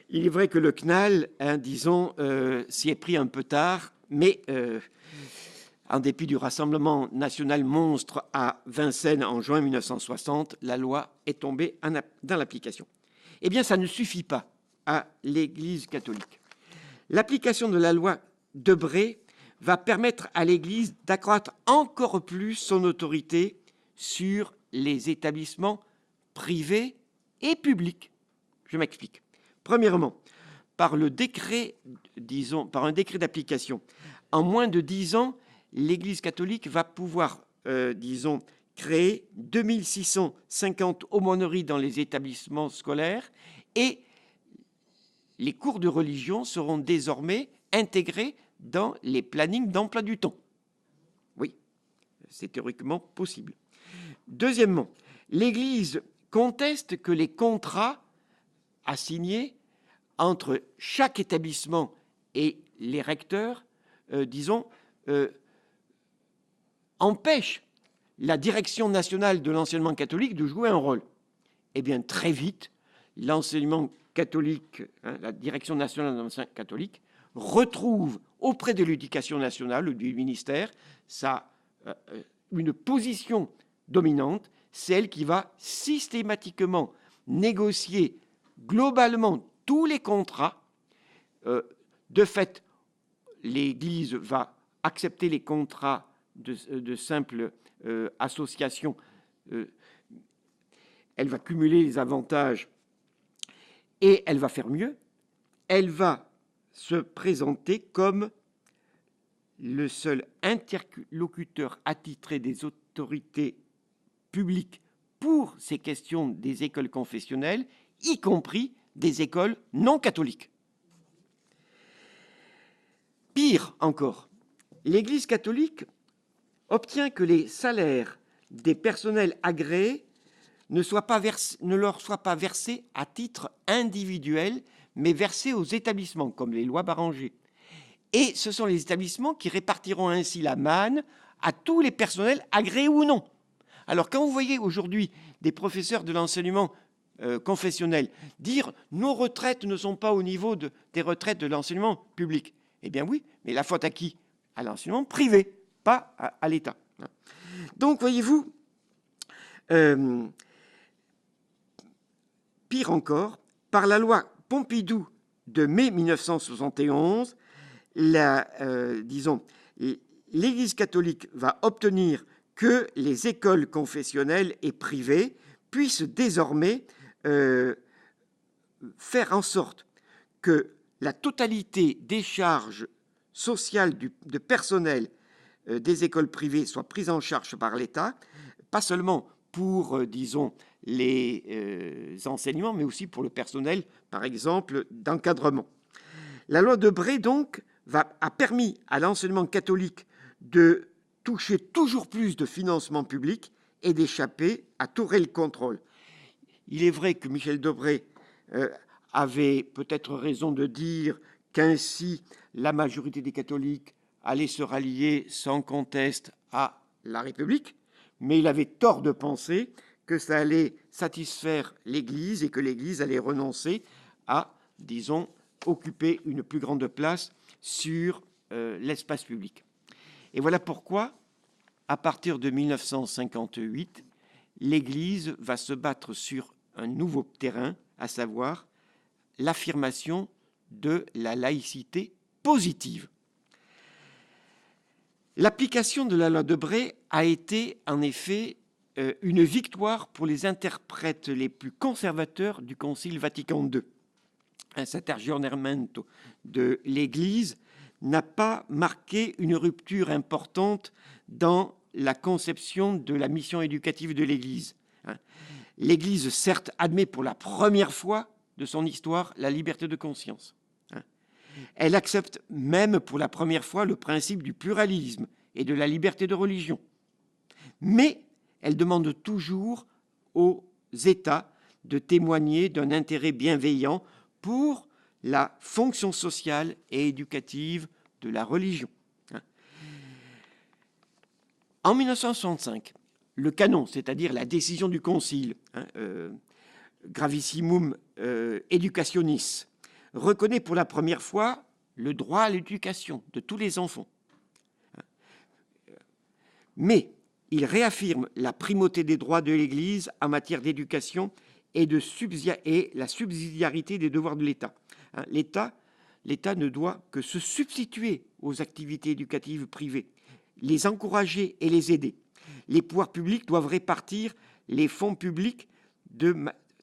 Il est vrai que le CNAL, disons, s'y est pris un peu tard, mais en dépit du Rassemblement national monstre à Vincennes en juin 1960, la loi est tombée dans l'application. Eh bien, ça ne suffit pas à l'Église catholique. L'application de la loi Debré va permettre à l'Église d'accroître encore plus son autorité sur les établissements privés et publics. Je m'explique. Premièrement, par un décret d'application, en moins de 10 ans, l'Église catholique va pouvoir, créer 2650 aumôneries dans les établissements scolaires et les cours de religion seront désormais intégrés dans les plannings d'emploi du temps. Oui, c'est théoriquement possible. Deuxièmement, l'Église conteste que les contrats assignés entre chaque établissement et les recteurs, empêchent la direction nationale de l'enseignement catholique de jouer un rôle. Eh bien, très vite, l'enseignement catholique, la direction nationale de l'enseignement catholique, retrouve auprès de l'éducation nationale ou du ministère une position dominante, celle qui va systématiquement négocier globalement tous les contrats. De fait, l'Église va accepter les contrats de simple association. Elle va cumuler les avantages et elle va faire mieux. Elle va se présenter comme le seul interlocuteur attitré des autorités publiques pour ces questions des écoles confessionnelles, y compris des écoles non catholiques. Pire encore, l'Église catholique obtient que les salaires des personnels agréés ne leur soient pas versés à titre individuel, mais versés aux établissements, comme les lois Barranger. Et ce sont les établissements qui répartiront ainsi la manne à tous les personnels agréés ou non. Alors, quand vous voyez aujourd'hui des professeurs de l'enseignement confessionnel dire « nos retraites ne sont pas au niveau des retraites de l'enseignement public », eh bien oui, mais la faute à qui? À l'enseignement privé, pas à l'État. Donc, voyez-vous, pire encore, par la loi Pompidou de mai 1971, l'Église catholique va obtenir que les écoles confessionnelles et privées puissent désormais faire en sorte que la totalité des charges sociales de personnel des écoles privées soit prise en charge par l'État, pas seulement pour, les enseignements, mais aussi pour le personnel, par exemple, d'encadrement. La loi Debré, donc, a permis à l'enseignement catholique de toucher toujours plus de financement public et d'échapper à tout réel contrôle. Il est vrai que Michel Debré avait peut-être raison de dire qu'ainsi la majorité des catholiques allait se rallier sans conteste à la République, mais il avait tort de penser que ça allait satisfaire l'Église et que l'Église allait renoncer à, disons, occuper une plus grande place sur l'espace public. Et voilà pourquoi, à partir de 1958, l'Église va se battre sur un nouveau terrain, à savoir l'affirmation de la laïcité positive. L'application de la loi Debré a été en effet une victoire pour les interprètes les plus conservateurs du Concile Vatican II. Cet aggiornamento de l'Église n'a pas marqué une rupture importante dans la conception de la mission éducative de l'Église. L'Église, certes, admet pour la première fois de son histoire la liberté de conscience. Elle accepte même pour la première fois le principe du pluralisme et de la liberté de religion. Mais elle demande toujours aux États de témoigner d'un intérêt bienveillant pour la fonction sociale et éducative de la religion. En 1965, le canon, c'est-à-dire la décision du Concile, Gravissimum Educationis, reconnaît pour la première fois le droit à l'éducation de tous les enfants. Mais il réaffirme la primauté des droits de l'Église en matière d'éducation et la subsidiarité des devoirs de l'État. L'État ne doit que se substituer aux activités éducatives privées, les encourager et les aider. Les pouvoirs publics doivent répartir les fonds publics de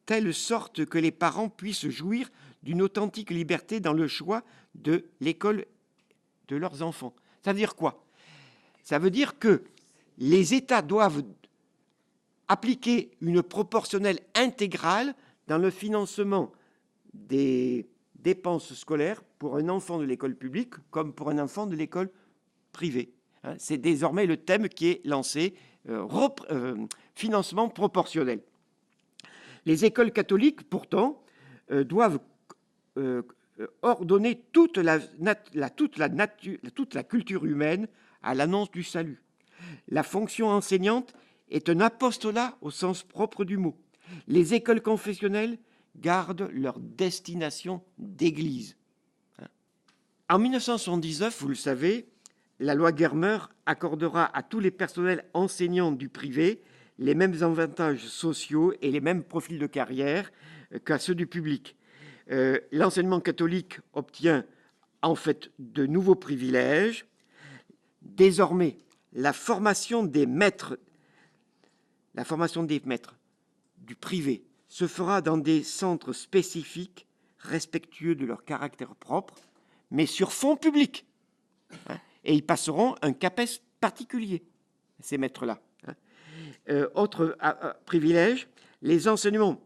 telle sorte que les parents puissent jouir d'une authentique liberté dans le choix de l'école de leurs enfants. Ça veut dire quoi? Ça veut dire que les États doivent appliquer une proportionnelle intégrale dans le financement des dépenses scolaires pour un enfant de l'école publique comme pour un enfant de l'école privée. C'est désormais le thème qui est lancé, financement proportionnel. Les écoles catholiques, pourtant, doivent ordonner toute la culture humaine à l'annonce du salut. La fonction enseignante est un apostolat au sens propre du mot. Les écoles confessionnelles gardent leur destination d'église. En 1979, vous le savez, la loi Germer accordera à tous les personnels enseignants du privé les mêmes avantages sociaux et les mêmes profils de carrière qu'à ceux du public. L'enseignement catholique obtient en fait de nouveaux privilèges. Désormais, la formation des maîtres du privé se fera dans des centres spécifiques, respectueux de leur caractère propre, mais sur fonds publics. Et ils passeront un CAPES particulier, ces maîtres-là. Autre privilège, les enseignements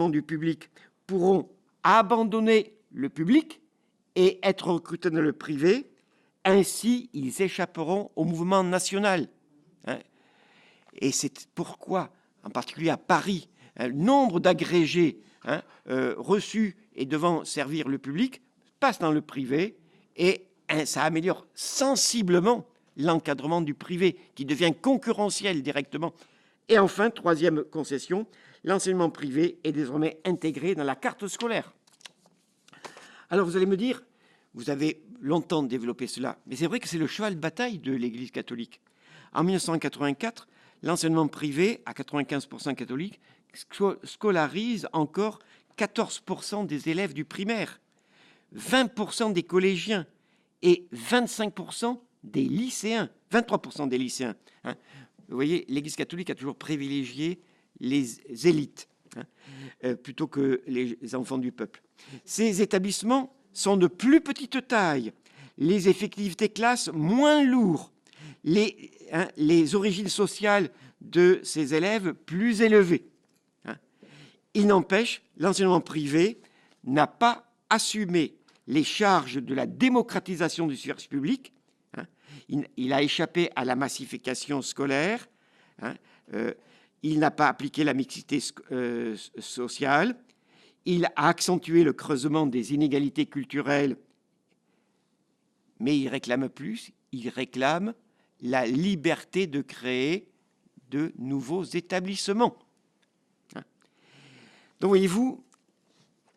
du public pourront abandonner le public et être recrutés dans le privé. Ainsi, ils échapperont au mouvement national. Et c'est pourquoi, en particulier à Paris, le nombre d'agrégés reçus et devant servir le public passe dans le privé et ça améliore sensiblement l'encadrement du privé qui devient concurrentiel directement. Et enfin, troisième concession, l'enseignement privé est désormais intégré dans la carte scolaire. Alors vous allez me dire, vous avez longtemps développé cela, mais c'est vrai que c'est le cheval de bataille de l'Église catholique. En 1984, l'enseignement privé, à 95% catholique, scolarise encore 14% des élèves du primaire, 20% des collégiens et 25% des lycéens, 23% des lycéens. Vous voyez, l'Église catholique a toujours privilégié les élites plutôt que les enfants du peuple. Ces établissements sont de plus petite taille, les effectifs des classes moins lourds, les origines sociales de ces élèves plus élevées. Il n'empêche, l'enseignement privé n'a pas assumé les charges de la démocratisation du service public. Il a échappé à la massification scolaire. Il n'a pas appliqué la mixité sociale. Il a accentué le creusement des inégalités culturelles. Mais il réclame plus. Il réclame la liberté de créer de nouveaux établissements. Donc, voyez-vous,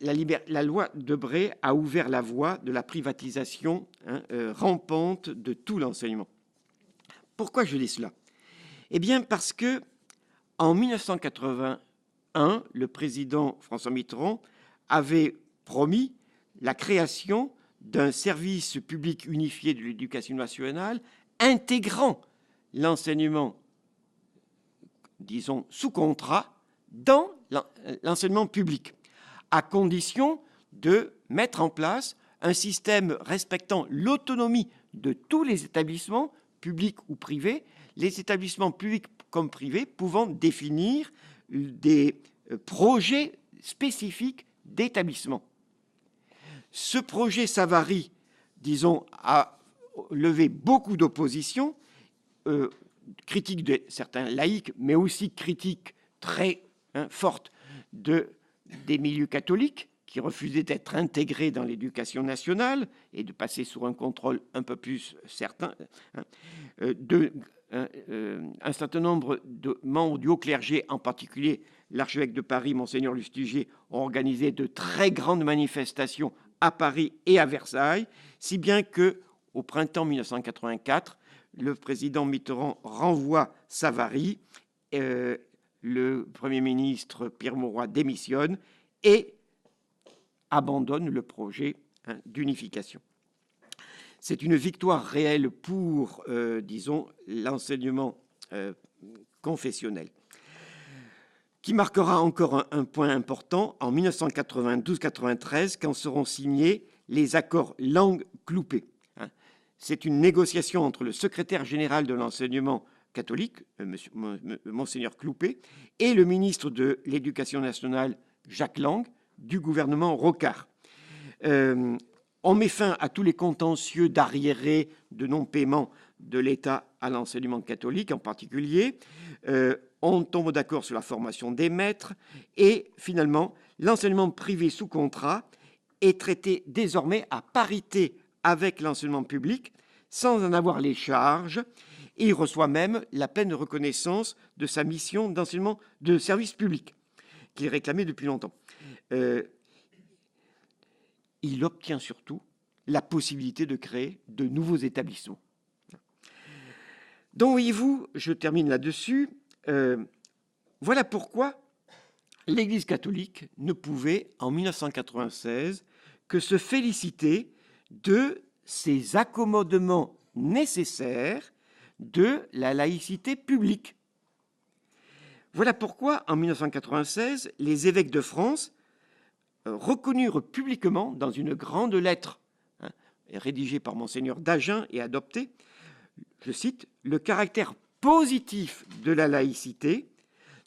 la loi Debré a ouvert la voie de la privatisation rampante de tout l'enseignement. Pourquoi je dis cela? Eh bien, parce que en 1981, le président François Mitterrand avait promis la création d'un service public unifié de l'éducation nationale intégrant l'enseignement, disons, sous contrat dans l'enseignement public, à condition de mettre en place un système respectant l'autonomie de tous les établissements, publics ou privés, les établissements publics comme privés pouvant définir des projets spécifiques d'établissement. Ce projet Savary, disons, a levé beaucoup d'opposition, critique de certains laïcs, mais aussi critique très forte des milieux catholiques qui refusaient d'être intégrés dans l'éducation nationale et de passer sous un contrôle un peu plus certain. Un certain nombre de membres du haut clergé, en particulier l'archevêque de Paris, Monseigneur Lustiger, ont organisé de très grandes manifestations à Paris et à Versailles, si bien qu'au printemps 1984, le président Mitterrand renvoie Savary, le Premier ministre Pierre Mauroy démissionne et abandonne le projet d'unification. C'est une victoire réelle pour, disons, l'enseignement confessionnel, qui marquera encore un point important en 1992-93, quand seront signés les accords Langue-Cloupet. C'est une négociation entre le secrétaire général de l'enseignement catholique, Monseigneur Cloupet, et le ministre de l'Éducation nationale, Jacques Lang, du gouvernement Rocard. On met fin à tous les contentieux d'arriérés, de non-paiement de l'État à l'enseignement catholique en particulier. On tombe d'accord sur la formation des maîtres et finalement, l'enseignement privé sous contrat est traité désormais à parité avec l'enseignement public sans en avoir les charges. Et il reçoit même la pleine reconnaissance de sa mission d'enseignement de service public qu'il réclamait depuis longtemps. Il obtient surtout la possibilité de créer de nouveaux établissements. Donc, voyez-vous, je termine là-dessus. Voilà pourquoi l'Église catholique ne pouvait, en 1996, que se féliciter de ces accommodements nécessaires de la laïcité publique. Voilà pourquoi, en 1996, les évêques de France reconnurent publiquement, dans une grande lettre rédigée par Monseigneur d'Agen et adoptée, je cite, « le caractère positif de la laïcité,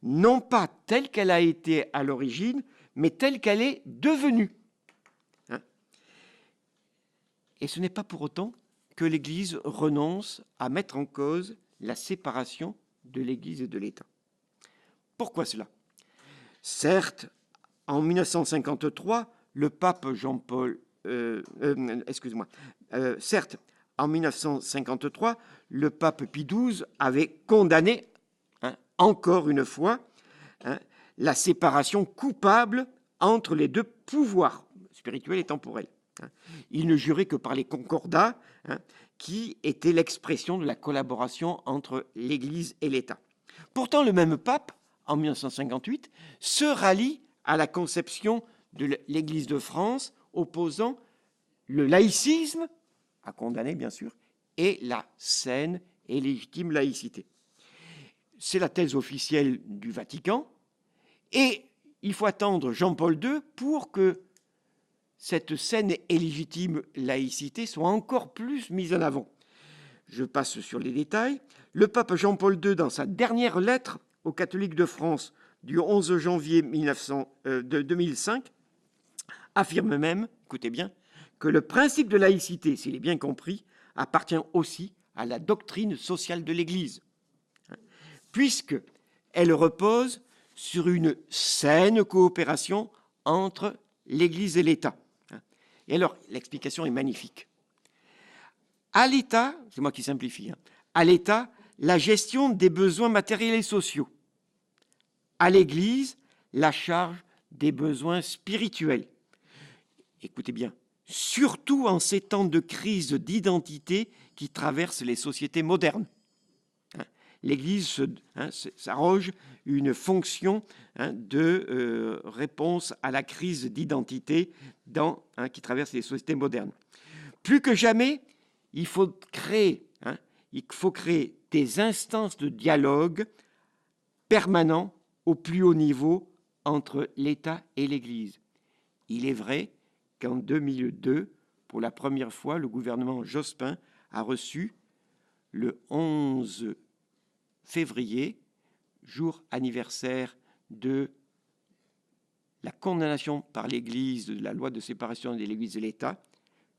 non pas telle qu'elle a été à l'origine, mais telle qu'elle est devenue. » Et ce n'est pas pour autant que l'Église renonce à mettre en cause la séparation de l'Église et de l'État. Pourquoi cela? Certes, en 1953, le pape Jean-Paul... certes, en 1953, le pape Pie XII avait condamné, encore une fois, la séparation coupable entre les deux pouvoirs, spirituel et temporel. Il ne jurait que par les concordats, qui étaient l'expression de la collaboration entre l'Église et l'État. Pourtant, le même pape, en 1958, se rallie à la conception de l'Église de France, opposant le laïcisme, à condamner bien sûr, et la saine et légitime laïcité. C'est la thèse officielle du Vatican, et il faut attendre Jean-Paul II pour que cette saine et légitime laïcité soit encore plus mise en avant. Je passe sur les détails. Le pape Jean-Paul II, dans sa dernière lettre aux catholiques de France du 11 janvier 2005, affirme même, écoutez bien, que le principe de laïcité, s'il est bien compris, appartient aussi à la doctrine sociale de l'Église, puisqu'elle repose sur une saine coopération entre l'Église et l'État. Et alors, l'explication est magnifique. À l'État, c'est moi qui simplifie, à l'État, la gestion des besoins matériels et sociaux. À l'Église, la charge des besoins spirituels. Écoutez bien, surtout en ces temps de crise d'identité qui traversent les sociétés modernes. L'Église s'arroge une fonction de réponse à la crise d'identité qui traverse les sociétés modernes. Plus que jamais, il faut créer des instances de dialogue permanent au plus haut niveau entre l'État et l'Église. Il est vrai qu'en 2002, pour la première fois, le gouvernement Jospin a reçu le 11 février, jour anniversaire de la condamnation par l'Église de la loi de séparation de l'Église et de l'État,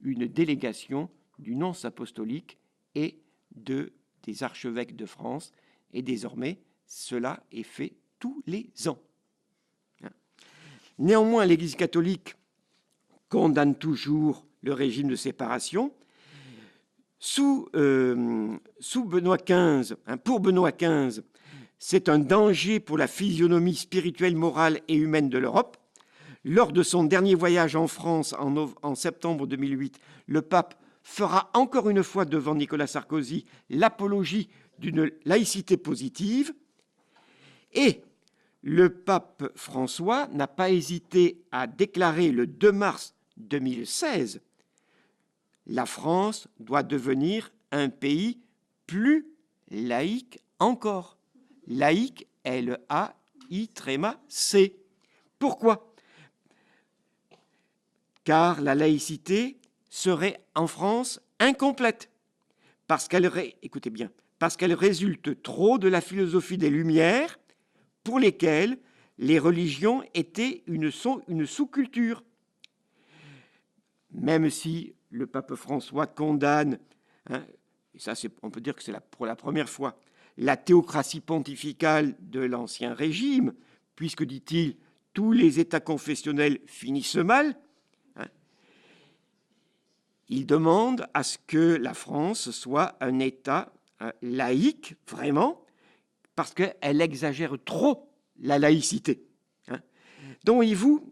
une délégation du nonce apostolique et des archevêques de France. Et désormais, cela est fait tous les ans. Néanmoins, l'Église catholique condamne toujours le régime de séparation. Sous Benoît XV, pour Benoît XV, c'est un danger pour la physionomie spirituelle, morale et humaine de l'Europe. Lors de son dernier voyage en France en septembre 2008, le pape fera encore une fois devant Nicolas Sarkozy l'apologie d'une laïcité positive. Et le pape François n'a pas hésité à déclarer le 2 mars 2016 « La France doit devenir un pays plus laïque encore ». Laïque, L-A-I-C. Pourquoi ? Car la laïcité serait en France incomplète, parce qu'elle résulte trop de la philosophie des Lumières, pour lesquelles les religions étaient une sous-culture. Même si le pape François condamne, et ça on peut dire que c'est pour la première fois, la théocratie pontificale de l'Ancien Régime, puisque, dit-il, tous les États confessionnels finissent mal, il demande à ce que la France soit un État laïque, vraiment, parce qu'elle exagère trop la laïcité. Donc,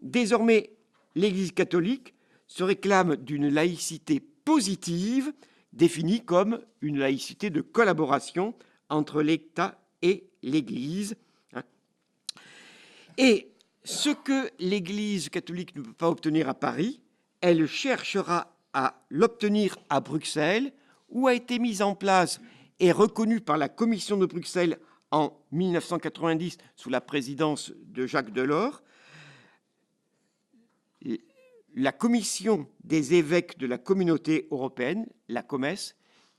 désormais, l'Église catholique se réclame d'une laïcité positive, définie comme une laïcité de collaboration entre l'État et l'Église. Et ce que l'Église catholique ne peut pas obtenir à Paris, elle cherchera à l'obtenir à Bruxelles, où a été mise en place et reconnue par la Commission de Bruxelles en 1990 sous la présidence de Jacques Delors, la Commission des évêques de la Communauté européenne, la COMES,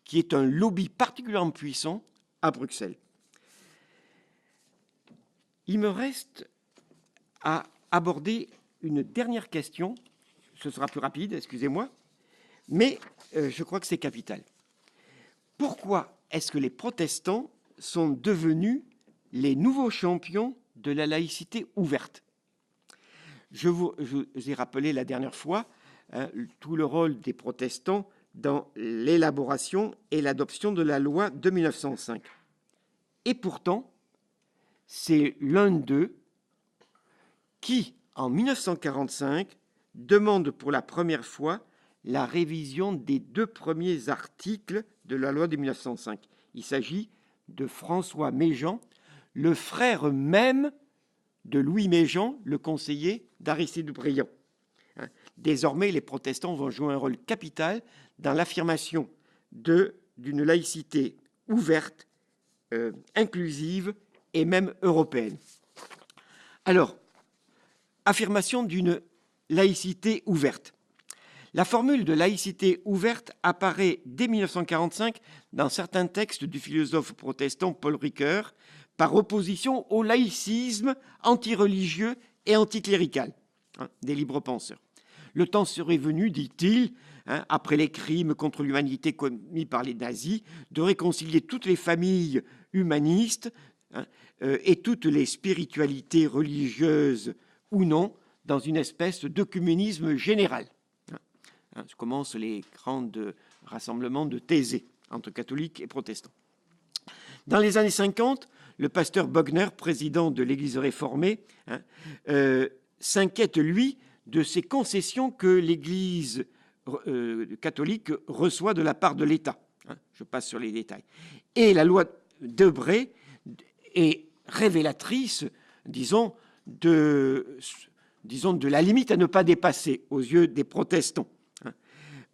qui est un lobby particulièrement puissant à Bruxelles. Il me reste à aborder une dernière question. Ce sera plus rapide, excusez-moi, mais je crois que c'est capital. Pourquoi est-ce que les protestants sont devenus les nouveaux champions de la laïcité ouverte ? Je vous ai rappelé la dernière fois tout le rôle des protestants dans l'élaboration et l'adoption de la loi de 1905. Et pourtant, c'est l'un d'eux qui, en 1945, demande pour la première fois la révision des 2 premiers articles de la loi de 1905. Il s'agit de François Méjean, le frère même de Louis Méjean, le conseiller d'Aristide Briand. Désormais, les protestants vont jouer un rôle capital dans l'affirmation d'une laïcité ouverte, inclusive et même européenne. Alors, affirmation d'une laïcité ouverte. La formule de laïcité ouverte apparaît dès 1945 dans certains textes du philosophe protestant Paul Ricoeur, par opposition au laïcisme antireligieux et anticlérical des libres penseurs. Le temps serait venu, dit-il, après les crimes contre l'humanité commis par les nazis, de réconcilier toutes les familles humanistes et toutes les spiritualités religieuses ou non dans une espèce d'œcuménisme général. Commencent les grands rassemblements de Thésée entre catholiques et protestants. Dans les années 50, le pasteur Bogner, président de l'Église réformée, s'inquiète, lui, de ces concessions que l'Église catholique reçoit de la part de l'État. Je passe sur les détails. Et la loi Debré est révélatrice, disons, de la limite à ne pas dépasser aux yeux des protestants.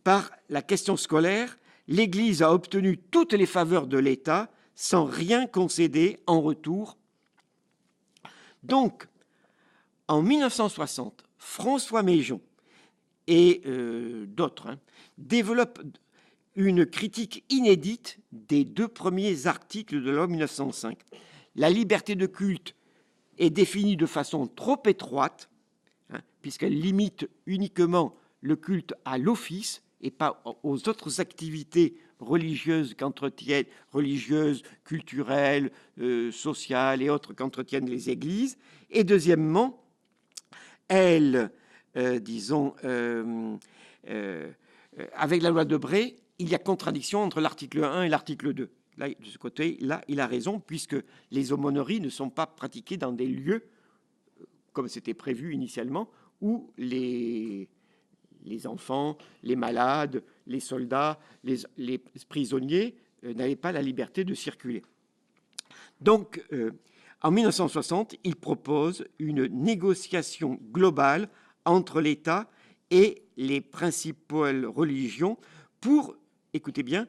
Par la question scolaire, l'Église a obtenu toutes les faveurs de l'État sans rien concéder en retour. Donc, en 1960, François Méjean et d'autres développent une critique inédite des 2 premiers articles de la loi 1905. La liberté de culte est définie de façon trop étroite, puisqu'elle limite uniquement le culte à l'office et pas aux autres activités religieuses qu'entretiennent, religieuses, culturelles, sociales et autres qu'entretiennent les églises. Et deuxièmement, elle, avec la loi Debré, il y a contradiction entre l'article 1 et l'article 2. Là, de ce côté-là, il a raison, puisque les aumôneries ne sont pas pratiquées dans des lieux, comme c'était prévu initialement, où les enfants, les malades, les soldats, les prisonniers n'avaient pas la liberté de circuler. Donc, en 1960, il propose une négociation globale entre l'État et les principales religions pour, écoutez bien,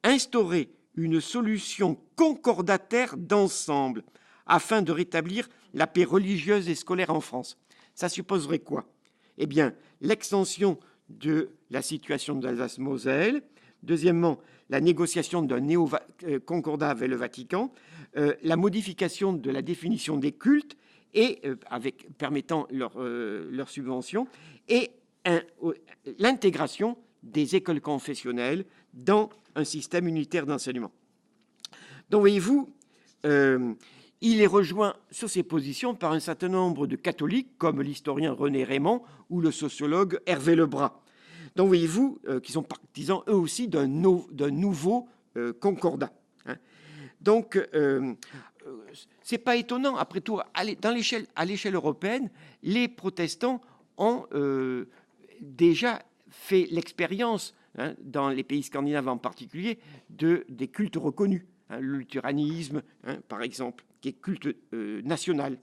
instaurer une solution concordataire d'ensemble afin de rétablir la paix religieuse et scolaire en France. Ça supposerait quoi? Eh bien, l'extension de la situation d'Alsace-Moselle. Deuxièmement, la négociation d'un néo-concordat avec le Vatican. La modification de la définition des cultes et permettant leur subvention. Et l'intégration des écoles confessionnelles dans un système unitaire d'enseignement. Donc, voyez-vous, il est rejoint sur ces positions par un certain nombre de catholiques, comme l'historien René Raymond ou le sociologue Hervé Lebras. Donc, voyez-vous, qui sont partisans, eux aussi, d'un nouveau concordat. Donc, c'est pas étonnant. Après tout, à l'échelle européenne, les protestants ont déjà fait l'expérience, dans les pays scandinaves en particulier, des cultes reconnus. Le luthéranisme, par exemple, qui est culte national.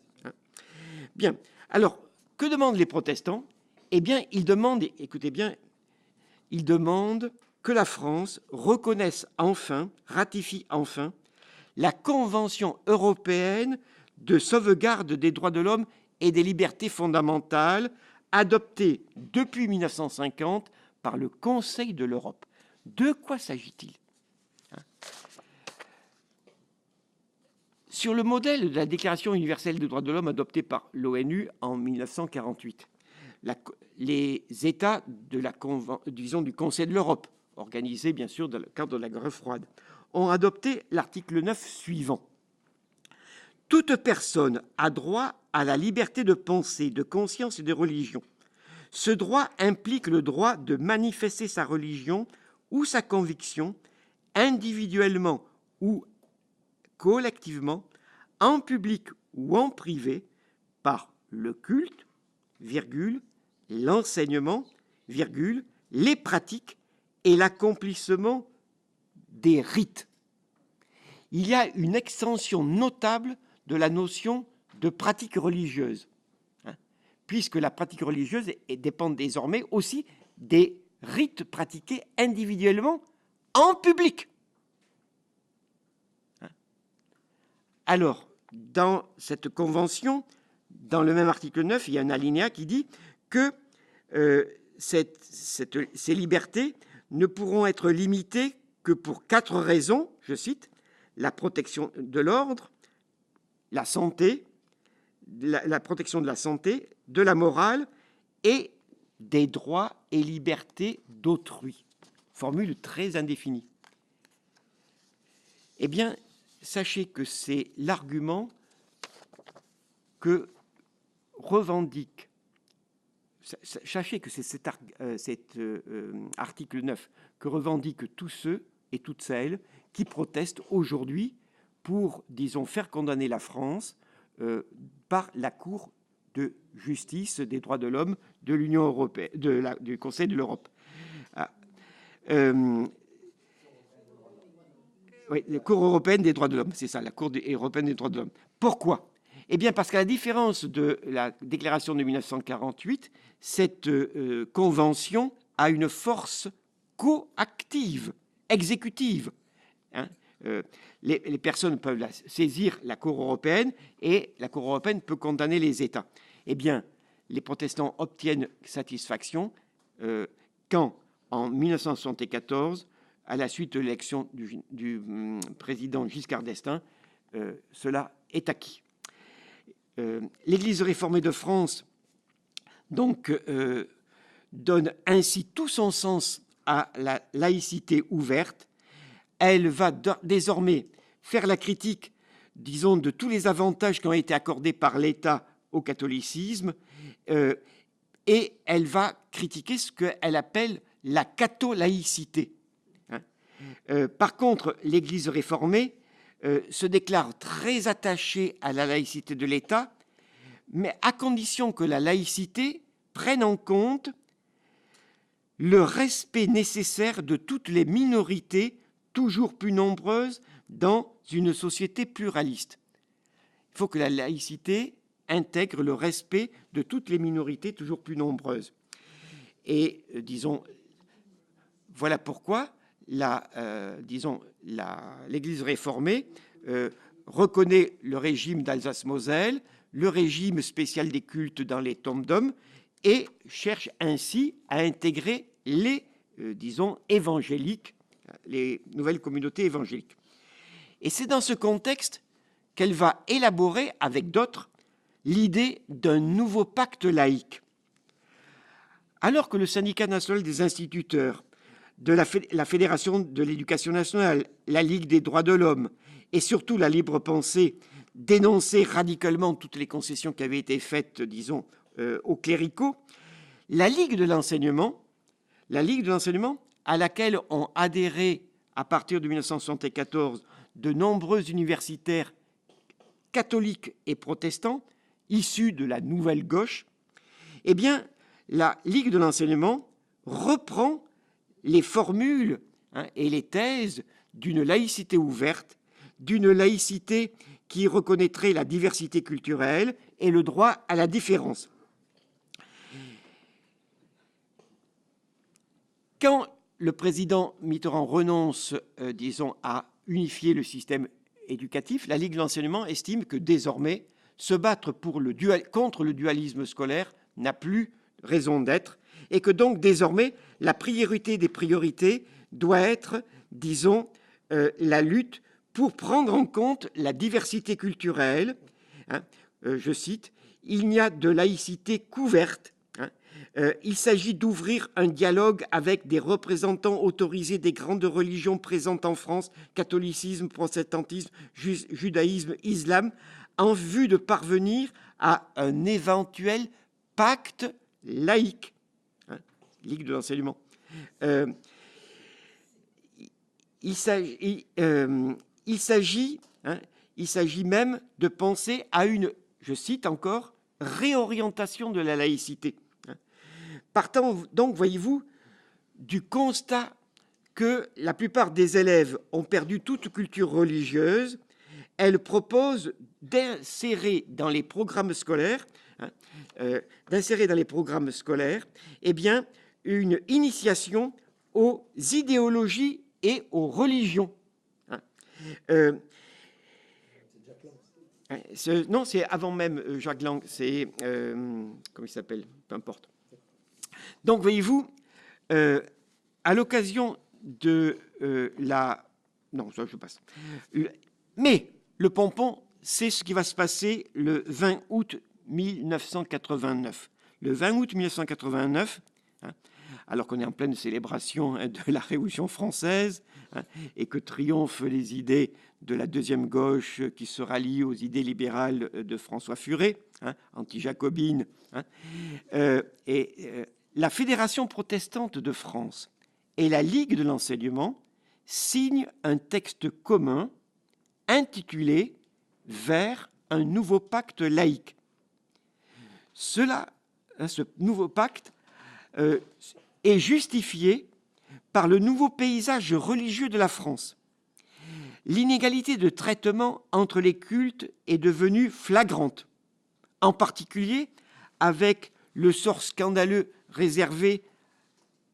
Bien. Alors, que demandent les protestants? Eh bien, ils demandent, écoutez bien, ils demandent que la France reconnaisse enfin, ratifie enfin, la Convention européenne de sauvegarde des droits de l'homme et des libertés fondamentales, adoptée depuis 1950 par le Conseil de l'Europe. De quoi s'agit-il? Sur le modèle de la Déclaration universelle des droits de l'homme adoptée par l'ONU en 1948, les États du Conseil de l'Europe, organisés bien sûr dans le cadre de la guerre froide, ont adopté l'article 9 suivant. Toute personne a droit à la liberté de pensée, de conscience et de religion. Ce droit implique le droit de manifester sa religion ou sa conviction individuellement ou collectivement, en public ou en privé, par le culte, virgule, l'enseignement, virgule, les pratiques et l'accomplissement des rites. Il y a une extension notable de la notion de pratique religieuse, puisque la pratique religieuse dépend désormais aussi des rites pratiqués individuellement en public. Alors, dans cette convention, dans le même article 9, il y a un alinéa qui dit que ces libertés ne pourront être limitées que pour 4 raisons, je cite, la protection de l'ordre, la santé, la protection de la santé, de la morale et des droits et libertés d'autrui. Formule très indéfinie. Eh bien, sachez que c'est l'argument que revendique, sachez que c'est cet article 9 que revendiquent tous ceux et toutes celles qui protestent aujourd'hui pour, disons, faire condamner la France par la Cour de justice des droits de l'homme de l'Union européenne, du Conseil de l'Europe. Oui, la Cour européenne des droits de l'homme, c'est ça, la Cour européenne des droits de l'homme. Pourquoi? Eh bien, parce qu'à la différence de la déclaration de 1948, cette convention a une force coactive, exécutive. Hein. Les personnes peuvent saisir la Cour européenne et la Cour européenne peut condamner les États. Eh bien, les protestants obtiennent satisfaction quand, en 1974, à la suite de l'élection du président Giscard d'Estaing, cela est acquis. L'Église réformée de France donc donne ainsi tout son sens à la laïcité ouverte. Elle va désormais faire la critique, disons, de tous les avantages qui ont été accordés par l'État au catholicisme, et elle va critiquer ce qu'elle appelle la catholaïcité. Par contre, l'Église réformée se déclare très attachée à la laïcité de l'État, mais à condition que la laïcité prenne en compte le respect nécessaire de toutes les minorités toujours plus nombreuses dans une société pluraliste. Il faut que la laïcité intègre le respect de toutes les minorités toujours plus nombreuses. Et, disons, voilà pourquoi l'Église réformée reconnaît le régime d'Alsace-Moselle, le régime spécial des cultes dans les tombeaux et cherche ainsi à intégrer les, évangéliques, les nouvelles communautés évangéliques. Et c'est dans ce contexte qu'elle va élaborer, avec d'autres, l'idée d'un nouveau pacte laïque. Alors que le syndicat national des instituteurs, de la Fédération de l'éducation nationale, la Ligue des droits de l'homme et surtout la libre pensée dénonçaient radicalement toutes les concessions qui avaient été faites, disons, aux cléricaux, la Ligue de l'enseignement, à laquelle ont adhéré à partir de 1974 de nombreux universitaires catholiques et protestants issus de la nouvelle gauche, eh bien, la Ligue de l'enseignement reprend les formules et les thèses d'une laïcité ouverte, d'une laïcité qui reconnaîtrait la diversité culturelle et le droit à la différence. Quand le président Mitterrand renonce, à unifier le système éducatif, la Ligue de l'enseignement estime que désormais, se battre contre le dualisme scolaire n'a plus raison d'être et que donc désormais, la priorité des priorités doit être, la lutte pour prendre en compte la diversité culturelle. Je cite, « Il n'y a de laïcité qu'ouverte. Il s'agit d'ouvrir un dialogue avec des représentants autorisés des grandes religions présentes en France, catholicisme, protestantisme, judaïsme, islam, en vue de parvenir à un éventuel pacte laïque. » Ligue de l'enseignement. Il s'agit même de penser à une, je cite encore, réorientation de la laïcité. Partant donc, voyez-vous, du constat que la plupart des élèves ont perdu toute culture religieuse, elle propose d'insérer dans les programmes scolaires, eh bien, une initiation aux idéologies et aux religions. Non, c'est avant même Jacques Lang, c'est... comment il s'appelle? Peu importe. Donc, voyez-vous, à l'occasion de la... Non, ça, je passe. Mais le pompon, c'est ce qui va se passer le 20 août 1989. Le 20 août 1989, alors qu'on est en pleine célébration de la Révolution française et que triomphent les idées de la deuxième gauche qui se rallie aux idées libérales de François Furet, anti-jacobine, la Fédération protestante de France et la Ligue de l'enseignement signent un texte commun intitulé « Vers un nouveau pacte laïque ». Ce nouveau pacte est justifié par le nouveau paysage religieux de la France. L'inégalité de traitement entre les cultes est devenue flagrante, en particulier avec le sort scandaleux réservé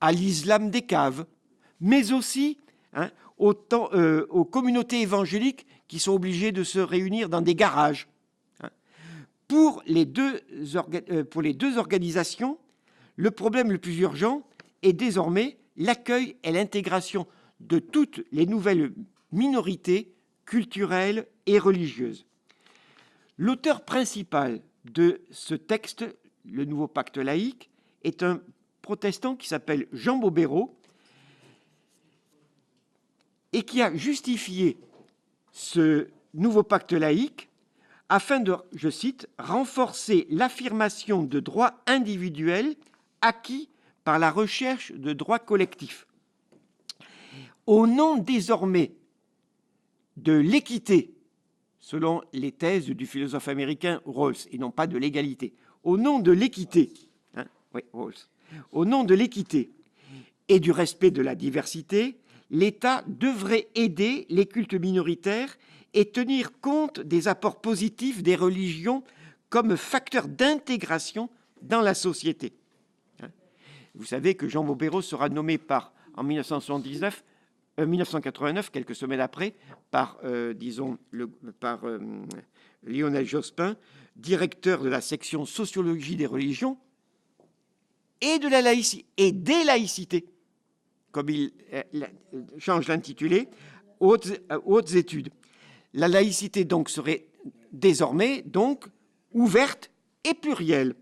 à l'islam des caves, mais aussi aux communautés évangéliques qui sont obligées de se réunir dans des garages. Pour les deux organisations, le problème le plus urgent est désormais l'accueil et l'intégration de toutes les nouvelles minorités culturelles et religieuses. L'auteur principal de ce texte, le nouveau pacte laïque, est un protestant qui s'appelle Jean Bobéro et qui a justifié ce nouveau pacte laïque afin de, je cite, « renforcer l'affirmation de droits individuels acquis par la recherche de droits collectifs. Au nom désormais de l'équité, selon les thèses du philosophe américain Rawls, et non pas de l'égalité, au nom de l'équité, au nom de l'équité et du respect de la diversité, l'État devrait aider les cultes minoritaires et tenir compte des apports positifs des religions comme facteur d'intégration dans la société. » Vous savez que Jean Bobéro sera nommé en 1989, quelques semaines après, par Lionel Jospin, directeur de la section sociologie des religions et de la laïcité et des laïcités, comme il change l'intitulé, hautes études. La laïcité donc serait désormais donc ouverte et plurielle.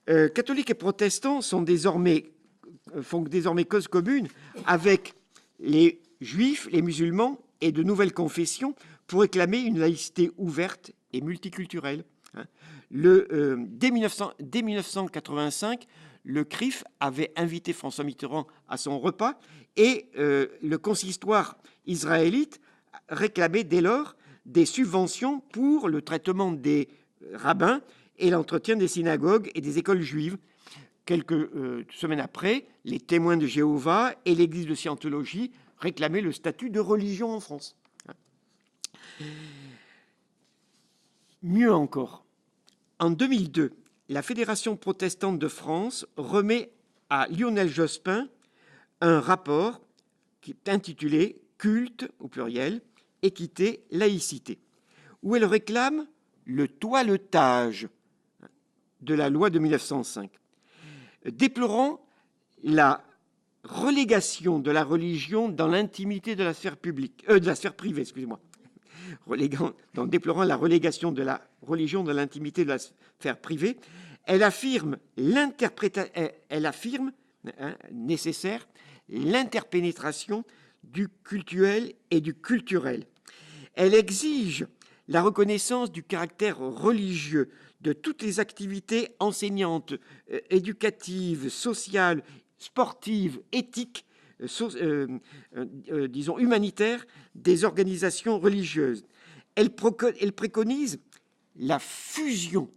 Catholiques et protestants font désormais cause commune avec les juifs, les musulmans et de nouvelles confessions pour réclamer une laïcité ouverte et multiculturelle. Dès 1985, le CRIF avait invité François Mitterrand à son repas et le consistoire israélite réclamait dès lors des subventions pour le traitement des rabbins et l'entretien des synagogues et des écoles juives. Quelques semaines après, les témoins de Jéhovah et l'Église de Scientologie réclamaient le statut de religion en France. Mieux encore, en 2002, la Fédération protestante de France remet à Lionel Jospin un rapport qui est intitulé « Culte » au pluriel, équité, laïcité, où elle réclame le toilettage de la loi de 1905, déplorant la relégation de la religion dans l'intimité de la sphère publique, de la sphère privée, excusez-moi, déplorant la relégation de la religion dans l'intimité de la sphère privée, elle affirme nécessaire l'interpénétration du cultuel et du culturel. Elle exige la reconnaissance du caractère religieux de toutes les activités enseignantes, éducatives, sociales, sportives, éthiques, humanitaires des organisations religieuses. Elle préconise la fusion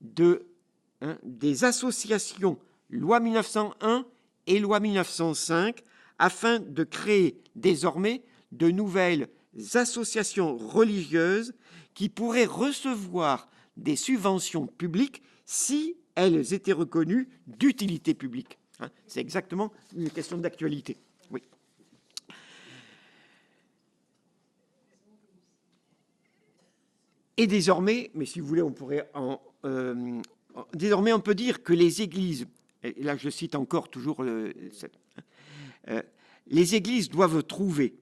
des associations loi 1901 et loi 1905 afin de créer désormais de nouvelles associations religieuses qui pourraient recevoir des subventions publiques si elles étaient reconnues d'utilité publique. C'est exactement une question d'actualité. Oui. Et désormais, mais si vous voulez, on pourrait désormais, on peut dire que les églises, et là je cite encore toujours les églises doivent trouver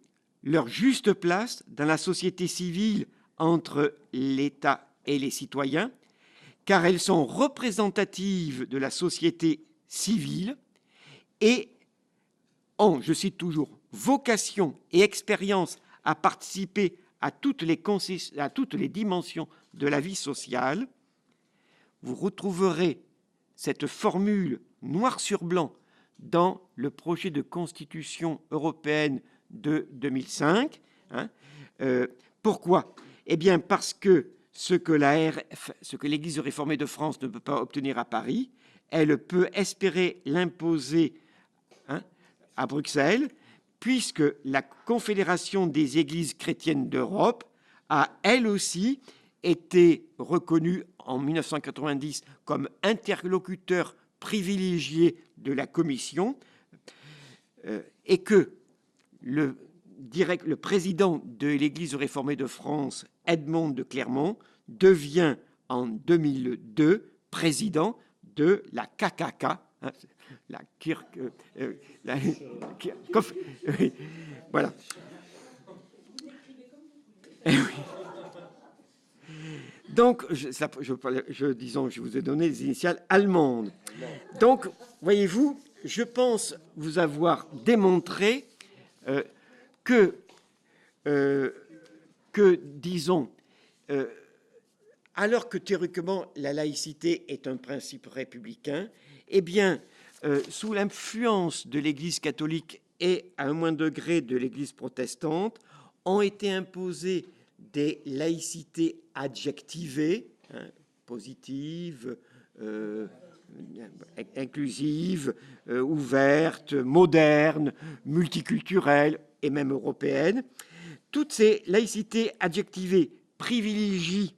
leur juste place dans la société civile entre l'État et les citoyens, car elles sont représentatives de la société civile et ont, je cite toujours, vocation et expérience à participer à toutes les dimensions de la vie sociale. Vous retrouverez cette formule noir sur blanc dans le projet de constitution européenne de 2005, Pourquoi? Eh bien, parce que ce que l'Église réformée de France ne peut pas obtenir à Paris, elle peut espérer l'imposer à Bruxelles, puisque la Confédération des Églises chrétiennes d'Europe a, elle aussi, été reconnue en 1990 comme interlocuteur privilégié de la Commission, et que le président de l'Église réformée de France, Edmond de Clermont, devient en 2002 président de la KKK, la Kirk, voilà. Donc, je vous ai donné les initiales allemandes. Donc, voyez-vous, je pense vous avoir démontré que, disons, alors que théoriquement la laïcité est un principe républicain, eh bien, sous l'influence de l'Église catholique et à un moindre degré de l'Église protestante, ont été imposées des laïcités adjectivées, positives, inclusives, ouvertes, modernes, multiculturelles et même européennes. Toutes ces laïcités adjectivées privilégient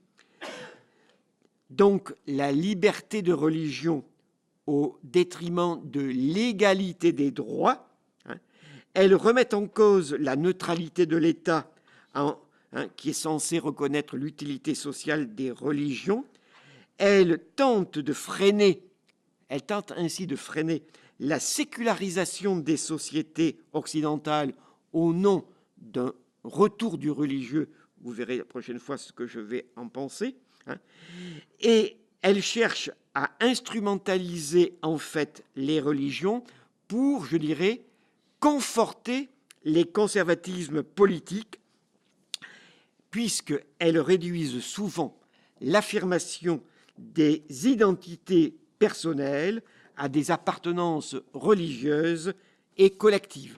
donc la liberté de religion au détriment de l'égalité des droits. Elles remettent en cause la neutralité de l'État qui est censé reconnaître l'utilité sociale des religions. Elles tentent ainsi de freiner la sécularisation des sociétés occidentales au nom d'un retour du religieux. Vous verrez la prochaine fois ce que je vais en penser. Et elles cherchent à instrumentaliser en fait les religions pour, je dirais, conforter les conservatismes politiques, puisqu'elles réduisent souvent l'affirmation des identités personnelles à des appartenances religieuses et collectives.